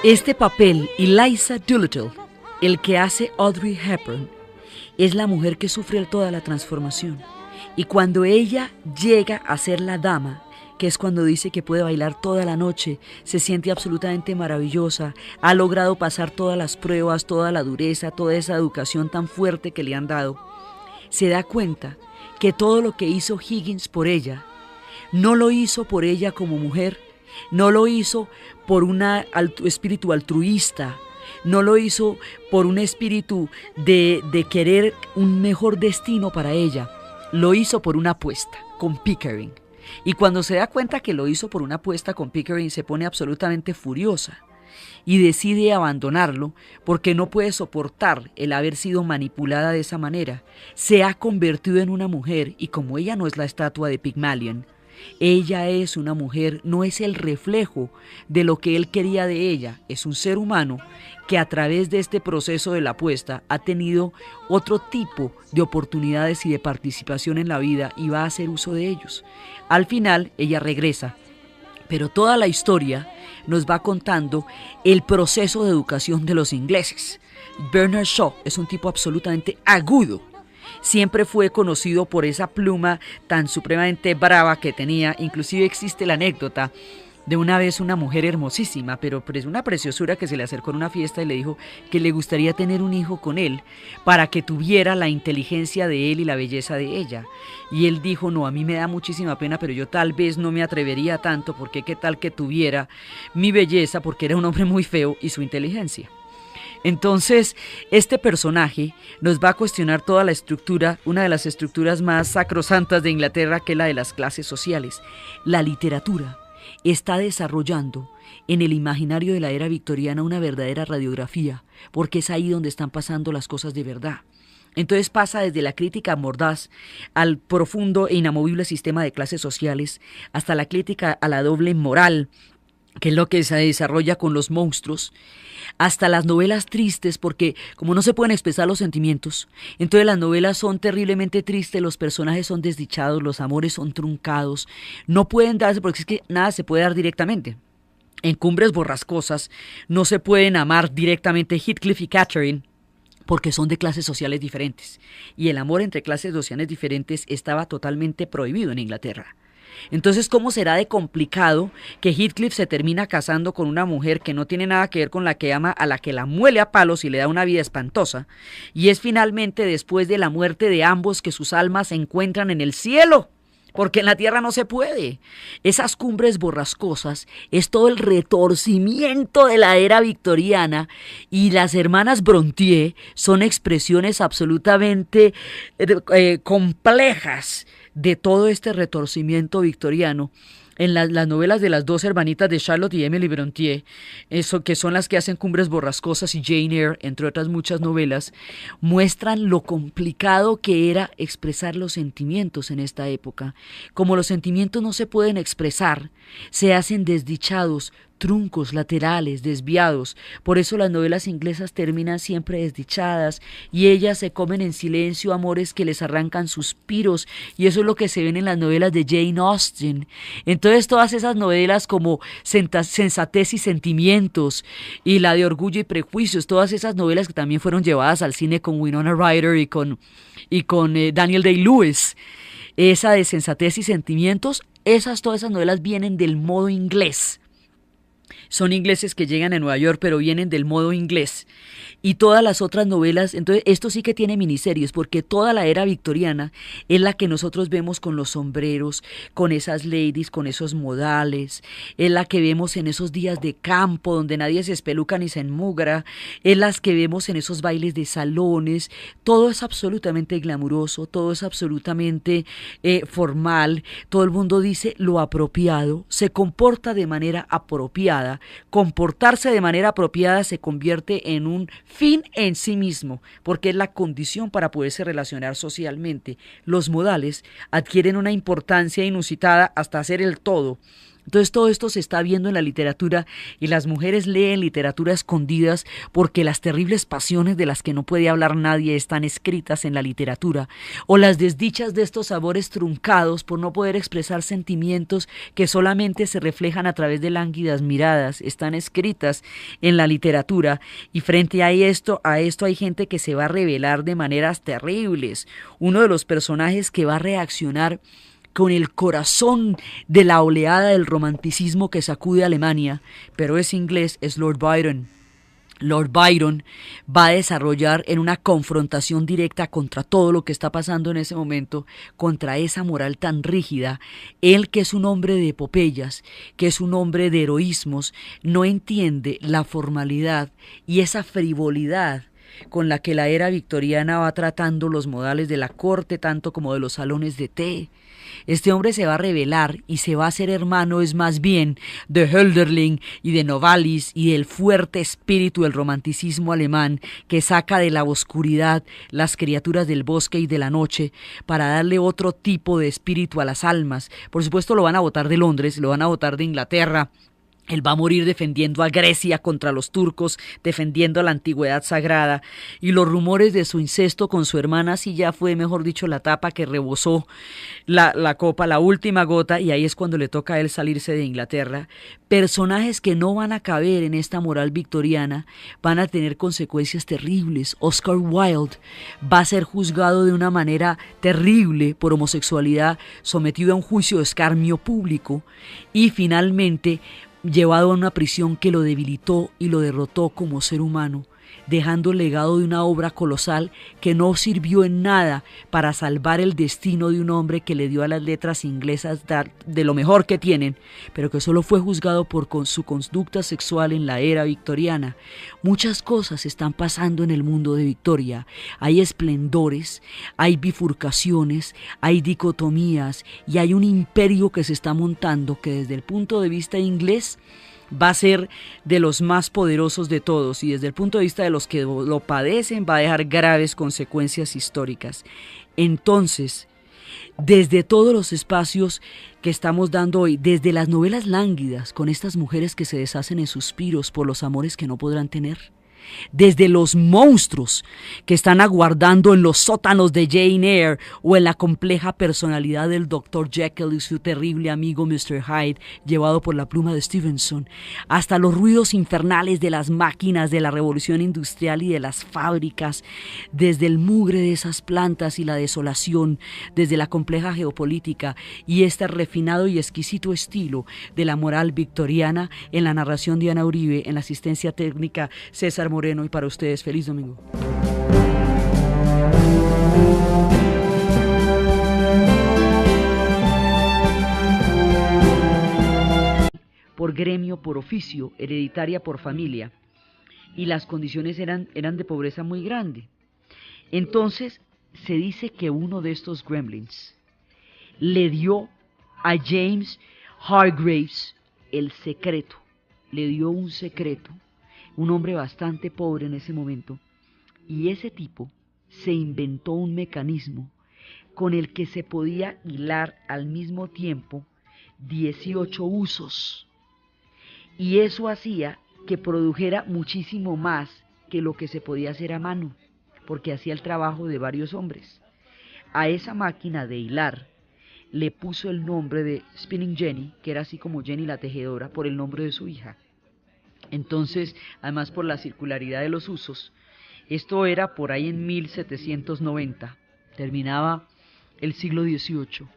Este papel, Eliza Doolittle, el que hace Audrey Hepburn, es la mujer que sufre toda la transformación. Y cuando ella llega a ser la dama, que es cuando dice que puede bailar toda la noche, se siente absolutamente maravillosa, ha logrado pasar todas las pruebas, toda la dureza, toda esa educación tan fuerte que le han dado, se da cuenta que todo lo que hizo Higgins por ella, no lo hizo por ella como mujer, no lo hizo por un espíritu altruista, no lo hizo por un espíritu de querer un mejor destino para ella, lo hizo por una apuesta con Pickering. Y cuando se da cuenta que lo hizo por una apuesta con Pickering, se pone absolutamente furiosa y decide abandonarlo porque no puede soportar el haber sido manipulada de esa manera. Se ha convertido en una mujer y como ella no es la estatua de Pygmalion, ella es una mujer, no es el reflejo de lo que él quería de ella, es un ser humano que a través de este proceso de la apuesta ha tenido otro tipo de oportunidades y de participación en la vida y va a hacer uso de ellos. Al final ella regresa, pero toda la historia nos va contando el proceso de educación de los ingleses. Bernard Shaw es un tipo absolutamente agudo. Siempre fue conocido por esa pluma tan supremamente brava que tenía. Inclusive existe la anécdota de una vez una mujer hermosísima, pero es una preciosura, que se le acercó en una fiesta y le dijo que le gustaría tener un hijo con él para que tuviera la inteligencia de él y la belleza de ella. Y él dijo, no, a mí me da muchísima pena, pero yo tal vez no me atrevería tanto, porque qué tal que tuviera mi belleza, porque era un hombre muy feo, y su inteligencia. Entonces, este personaje nos va a cuestionar toda la estructura, una de las estructuras más sacrosantas de Inglaterra, que es la de las clases sociales. La literatura está desarrollando en el imaginario de la era victoriana una verdadera radiografía, porque es ahí donde están pasando las cosas de verdad. Entonces pasa desde la crítica mordaz al profundo e inamovible sistema de clases sociales, hasta la crítica a la doble moral, que es lo que se desarrolla con los monstruos, hasta las novelas tristes, porque como no se pueden expresar los sentimientos, entonces las novelas son terriblemente tristes, los personajes son desdichados, los amores son truncados, no pueden darse porque es que nada se puede dar directamente. En Cumbres Borrascosas no se pueden amar directamente Heathcliff y Catherine, porque son de clases sociales diferentes, y el amor entre clases sociales diferentes estaba totalmente prohibido en Inglaterra. Entonces, ¿cómo será de complicado que Heathcliff se termina casando con una mujer que no tiene nada que ver con la que ama, a la que la muele a palos y le da una vida espantosa? Y es finalmente después de la muerte de ambos que sus almas se encuentran en el cielo, porque en la tierra no se puede. Esas cumbres borrascosas es todo el retorcimiento de la era victoriana, y las hermanas Brontë son expresiones absolutamente complejas de todo este retorcimiento victoriano. En las novelas de las dos hermanitas de Charlotte y Emily Brontë, que son las que hacen Cumbres borrascosas y Jane Eyre, entre otras muchas novelas, muestran lo complicado que era expresar los sentimientos en esta época. Como los sentimientos no se pueden expresar, se hacen desdichados, truncos, laterales, desviados. Por eso las novelas inglesas terminan siempre desdichadas, y ellas se comen en silencio amores que les arrancan suspiros, y eso es lo que se ven en las novelas de Jane Austen. Entonces todas esas novelas como Sensatez y Sentimientos y la de Orgullo y Prejuicios, todas esas novelas que también fueron llevadas al cine con Winona Ryder y con Daniel Day-Lewis, esa de Sensatez y Sentimientos, todas esas novelas vienen del modo inglés. Son ingleses que llegan a Nueva York, pero vienen del modo inglés. Y todas las otras novelas, entonces esto sí que tiene miniseries, porque toda la era victoriana es la que nosotros vemos con los sombreros, con esas ladies, con esos modales, es la que vemos en esos días de campo donde nadie se espeluca ni se enmugra, es las que vemos en esos bailes de salones. Todo es absolutamente glamuroso, todo es absolutamente formal, todo el mundo dice lo apropiado, se comporta de manera apropiada. Comportarse de manera apropiada se convierte en un fin en sí mismo, porque es la condición para poderse relacionar socialmente. Los modales adquieren una importancia inusitada hasta ser el todo. Entonces todo esto se está viendo en la literatura, y las mujeres leen literatura escondidas porque las terribles pasiones de las que no puede hablar nadie están escritas en la literatura, o las desdichas de estos sabores truncados por no poder expresar sentimientos que solamente se reflejan a través de lánguidas miradas, están escritas en la literatura. Y frente a esto hay gente que se va a rebelar de maneras terribles. Uno de los personajes que va a reaccionar con el corazón de la oleada del romanticismo que sacude a Alemania, pero es inglés, es Lord Byron. Lord Byron va a desarrollar en una confrontación directa contra todo lo que está pasando en ese momento, contra esa moral tan rígida. Él, que es un hombre de epopeyas, que es un hombre de heroísmos, no entiende la formalidad y esa frivolidad con la que la era victoriana va tratando los modales de la corte, tanto como de los salones de té. Este hombre se va a rebelar y se va a hacer hermano, es más bien, de Hölderlin y de Novalis y del fuerte espíritu del romanticismo alemán que saca de la oscuridad las criaturas del bosque y de la noche para darle otro tipo de espíritu a las almas. Por supuesto lo van a botar de Londres, lo van a botar de Inglaterra. Él va a morir defendiendo a Grecia contra los turcos, defendiendo a la antigüedad sagrada, y los rumores de su incesto con su hermana sí ya fue, mejor dicho, la tapa que rebosó la copa, la última gota, y ahí es cuando le toca a él salirse de Inglaterra. Personajes que no van a caber en esta moral victoriana van a tener consecuencias terribles. Oscar Wilde va a ser juzgado de una manera terrible por homosexualidad, sometido a un juicio de escarnio público y finalmente llevado a una prisión que lo debilitó y lo derrotó como ser humano, dejando el legado de una obra colosal que no sirvió en nada para salvar el destino de un hombre que le dio a las letras inglesas de lo mejor que tienen, pero que solo fue juzgado por su conducta sexual en la era victoriana. Muchas cosas están pasando en el mundo de Victoria. Hay esplendores, hay bifurcaciones, hay dicotomías, y hay un imperio que se está montando que desde el punto de vista inglés va a ser de los más poderosos de todos, y desde el punto de vista de los que lo padecen va a dejar graves consecuencias históricas. Entonces, desde todos los espacios que estamos dando hoy, desde las novelas lánguidas con estas mujeres que se deshacen en suspiros por los amores que no podrán tener, desde los monstruos que están aguardando en los sótanos de Jane Eyre o en la compleja personalidad del Dr. Jekyll y su terrible amigo Mr. Hyde, llevado por la pluma de Stevenson, hasta los ruidos infernales de las máquinas de la revolución industrial y de las fábricas, desde el mugre de esas plantas y la desolación, desde la compleja geopolítica y este refinado y exquisito estilo de la moral victoriana, en la narración de Ana Uribe, en la asistencia técnica César Moreno, y para ustedes, feliz domingo. gremio por oficio, hereditaria por familia, y las condiciones eran de pobreza muy grande. Entonces se dice que uno de estos gremlins le dio a James Hargreaves el secreto, le dio un secreto, un hombre bastante pobre en ese momento, y ese tipo se inventó un mecanismo con el que se podía hilar al mismo tiempo 18 usos, y eso hacía que produjera muchísimo más que lo que se podía hacer a mano, porque hacía el trabajo de varios hombres. A esa máquina de hilar le puso el nombre de Spinning Jenny, que era así como Jenny la tejedora, por el nombre de su hija. Entonces, además por la circularidad de los usos, esto era por ahí en 1790, terminaba el siglo XVIII,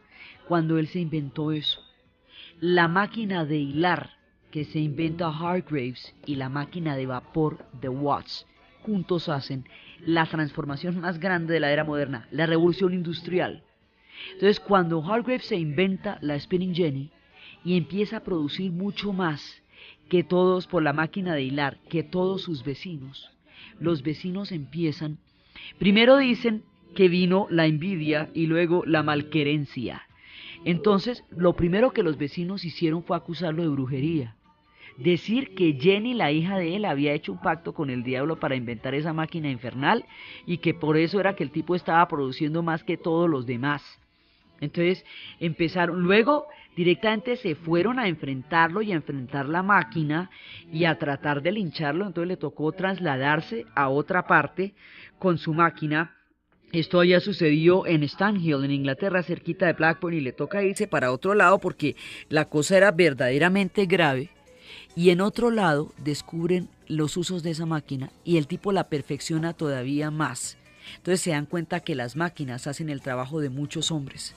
cuando él se inventó eso. La máquina de hilar que se inventa Hargreaves y la máquina de vapor de Watts juntos hacen la transformación más grande de la era moderna, la revolución industrial. Entonces, cuando Hargreaves se inventa la Spinning Jenny y empieza a producir mucho más que todos por la máquina de hilar, que todos sus vecinos, los vecinos empiezan, primero dicen que vino la envidia y luego la malquerencia. Entonces, lo primero que los vecinos hicieron fue acusarlo de brujería. Decir que Jenny, la hija de él, había hecho un pacto con el diablo para inventar esa máquina infernal y que por eso era que el tipo estaba produciendo más que todos los demás. Entonces empezaron, luego directamente se fueron a enfrentarlo y a enfrentar la máquina y a tratar de lincharlo. Entonces le tocó trasladarse a otra parte con su máquina. Esto había sucedido en Stanhill, en Inglaterra, cerquita de Blackburn, y le toca irse para otro lado porque la cosa era verdaderamente grave. Y en otro lado descubren los usos de esa máquina y el tipo la perfecciona todavía más. Entonces se dan cuenta que las máquinas hacen el trabajo de muchos hombres.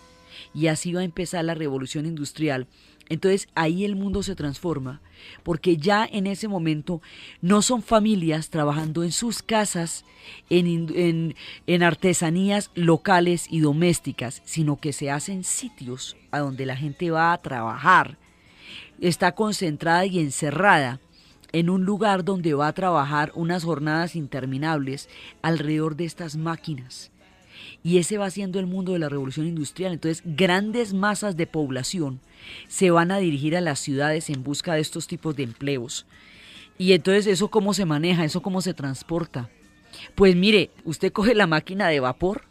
Y así va a empezar la revolución industrial. Entonces ahí el mundo se transforma, porque ya en ese momento no son familias trabajando en sus casas, en artesanías locales y domésticas, sino que se hacen sitios a donde la gente va a trabajar. Está concentrada y encerrada en un lugar donde va a trabajar unas jornadas interminables alrededor de estas máquinas. Y ese va siendo el mundo de la revolución industrial. Entonces, grandes masas de población se van a dirigir a las ciudades en busca de estos tipos de empleos. Y entonces, ¿eso cómo se maneja? ¿Eso cómo se transporta? Pues mire, usted coge la máquina de vapor,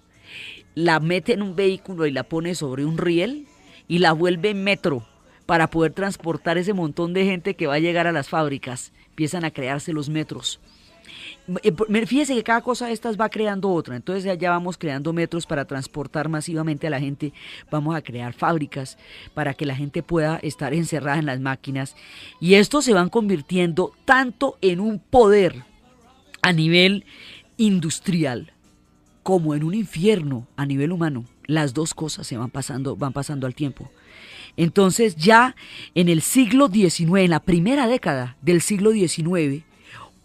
la mete en un vehículo y la pone sobre un riel y la vuelve metro para poder transportar ese montón de gente que va a llegar a las fábricas. Empiezan a crearse los metros. Fíjese que cada cosa de estas va creando otra. Entonces ya vamos creando metros para transportar masivamente a la gente. Vamos a crear fábricas para que la gente pueda estar encerrada en las máquinas. Y estos se van convirtiendo tanto en un poder a nivel industrial como en un infierno a nivel humano. Las dos cosas se van pasando al tiempo. Entonces ya en el siglo XIX, en la primera década del siglo XIX,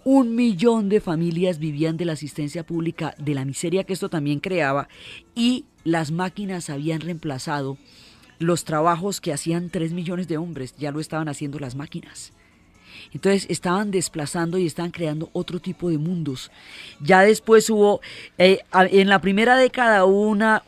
1 millón de familias vivían de la asistencia pública, de la miseria que esto también creaba, y las máquinas habían reemplazado los trabajos que hacían 3 millones de hombres, ya lo estaban haciendo las máquinas. Entonces estaban desplazando y estaban creando otro tipo de mundos. Ya después hubo, en la primera década hubo una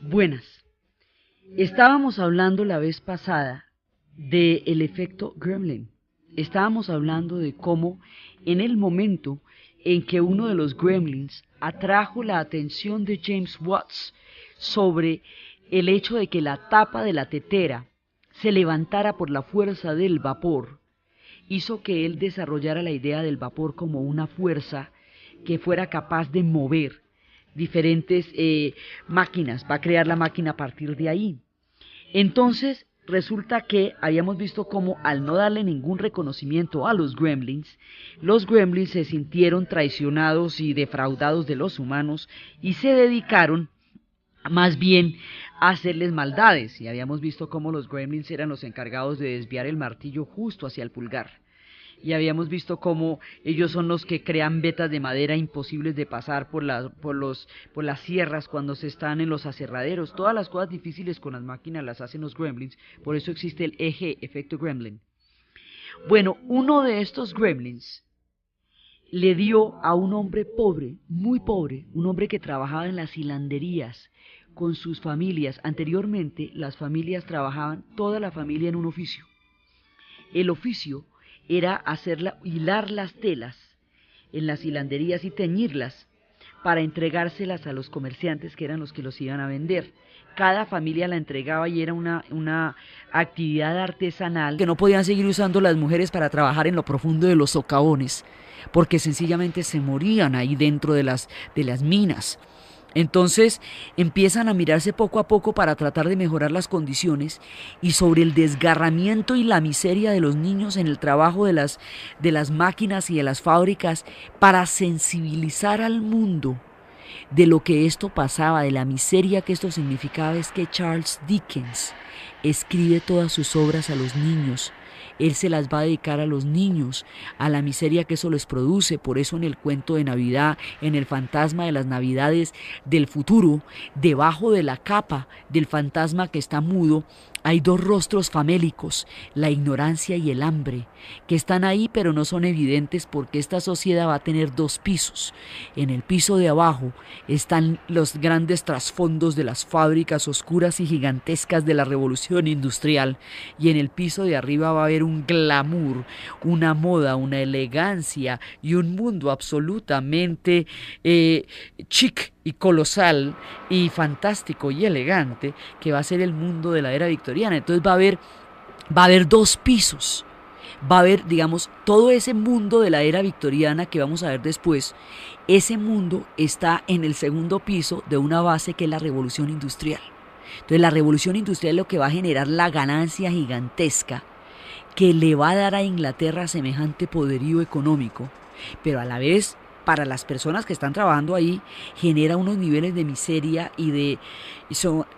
Buenas. Estábamos hablando la vez pasada del efecto Gremlin. Estábamos hablando de cómo en el momento en que uno de los gremlins atrajo la atención de James Watts sobre el hecho de que la tapa de la tetera se levantara por la fuerza del vapor, hizo que él desarrollara la idea del vapor como una fuerza que fuera capaz de mover diferentes máquinas, va a crear la máquina a partir de ahí. Entonces resulta que habíamos visto cómo al no darle ningún reconocimiento a los gremlins se sintieron traicionados y defraudados de los humanos y se dedicaron más bien a hacerles maldades. Y habíamos visto cómo los gremlins eran los encargados de desviar el martillo justo hacia el pulgar. Y habíamos visto cómo ellos son los que crean vetas de madera imposibles de pasar por las sierras cuando se están en los aserraderos. Todas las cosas difíciles con las máquinas las hacen los gremlins, por eso existe el eje efecto gremlin. Bueno, uno de estos gremlins le dio a un hombre pobre, muy pobre, un hombre que trabajaba en las hilanderías con sus familias. Anteriormente las familias trabajaban, toda la familia en un oficio. El oficio era hilar las telas en las hilanderías y teñirlas para entregárselas a los comerciantes que eran los que los iban a vender. Cada familia la entregaba y era una actividad artesanal que no podían seguir usando las mujeres para trabajar en lo profundo de los socavones, porque sencillamente se morían ahí dentro de las minas. Entonces empiezan a mirarse poco a poco para tratar de mejorar las condiciones, y sobre el desgarramiento y la miseria de los niños en el trabajo de las máquinas y de las fábricas, para sensibilizar al mundo de lo que esto pasaba, de la miseria que esto significaba, es que Charles Dickens escribe todas sus obras a los niños. Él se las va a dedicar a los niños, a la miseria que eso les produce. Por eso en el cuento de Navidad, en el fantasma de las Navidades del futuro, debajo de la capa del fantasma que está mudo, hay dos rostros famélicos, la ignorancia y el hambre, que están ahí pero no son evidentes, porque esta sociedad va a tener dos pisos. En el piso de abajo están los grandes trasfondos de las fábricas oscuras y gigantescas de la revolución industrial, y en el piso de arriba va a haber un glamour, una moda, una elegancia y un mundo absolutamente chic y colosal y fantástico y elegante, que va a ser el mundo de la era victoriana. Entonces va a haber dos pisos, va a haber, digamos, todo ese mundo de la era victoriana que vamos a ver después. Ese mundo está en el segundo piso de una base que es la revolución industrial. Entonces la revolución industrial es lo que va a generar la ganancia gigantesca que le va a dar a Inglaterra semejante poderío económico, pero a la vez, para las personas que están trabajando ahí, genera unos niveles de miseria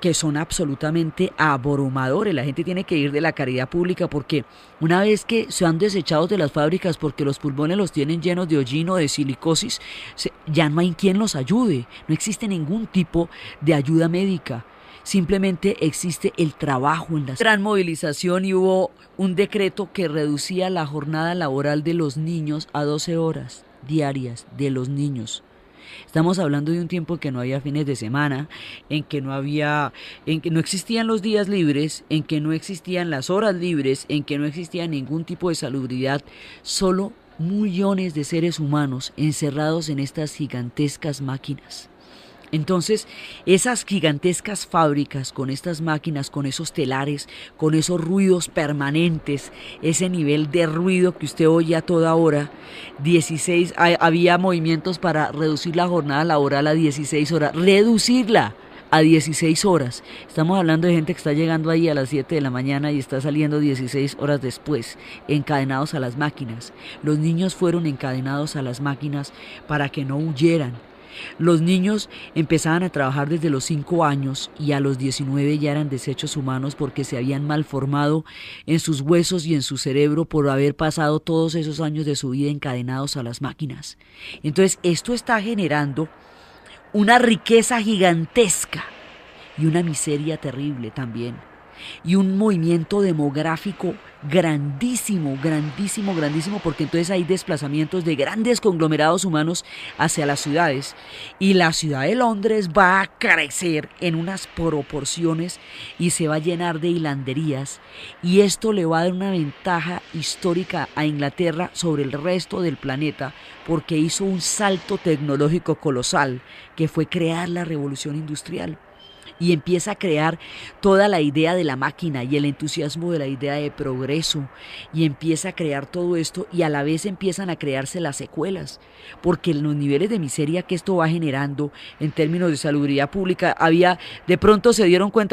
que son absolutamente abrumadores. La gente tiene que ir de la caridad pública, porque una vez que se han desechado de las fábricas porque los pulmones los tienen llenos de hollino, de silicosis, ya no hay quien los ayude. No existe ningún tipo de ayuda médica. Simplemente existe el trabajo en la gran movilización, y hubo un decreto que reducía la jornada laboral de los niños a 12 horas diarias de los niños. Estamos hablando de un tiempo en que no había fines de semana, en que no existían los días libres, en que no existían las horas libres, en que no existía ningún tipo de salubridad, solo millones de seres humanos encerrados en estas gigantescas máquinas. Entonces, esas gigantescas fábricas con estas máquinas, con esos telares, con esos ruidos permanentes, ese nivel de ruido que usted oye a toda hora, había movimientos para reducir la jornada laboral a 16 horas, reducirla a 16 horas. Estamos hablando de gente que está llegando ahí a las 7 de la mañana y está saliendo 16 horas después, encadenados a las máquinas. Los niños fueron encadenados a las máquinas para que no huyeran. Los niños empezaban a trabajar desde los 5 años y a los 19 ya eran desechos humanos, porque se habían malformado en sus huesos y en su cerebro por haber pasado todos esos años de su vida encadenados a las máquinas. Entonces esto está generando una riqueza gigantesca y una miseria terrible también, y un movimiento demográfico grandísimo, grandísimo, grandísimo, porque entonces hay desplazamientos de grandes conglomerados humanos hacia las ciudades, y la ciudad de Londres va a crecer en unas proporciones y se va a llenar de hilanderías, y esto le va a dar una ventaja histórica a Inglaterra sobre el resto del planeta, porque hizo un salto tecnológico colosal, que fue crear la revolución industrial. Y empieza a crear toda la idea de la máquina y el entusiasmo de la idea de progreso, y empieza a crear todo esto, y a la vez empiezan a crearse las secuelas, porque los niveles de miseria que esto va generando en términos de salubridad pública, de pronto se dieron cuenta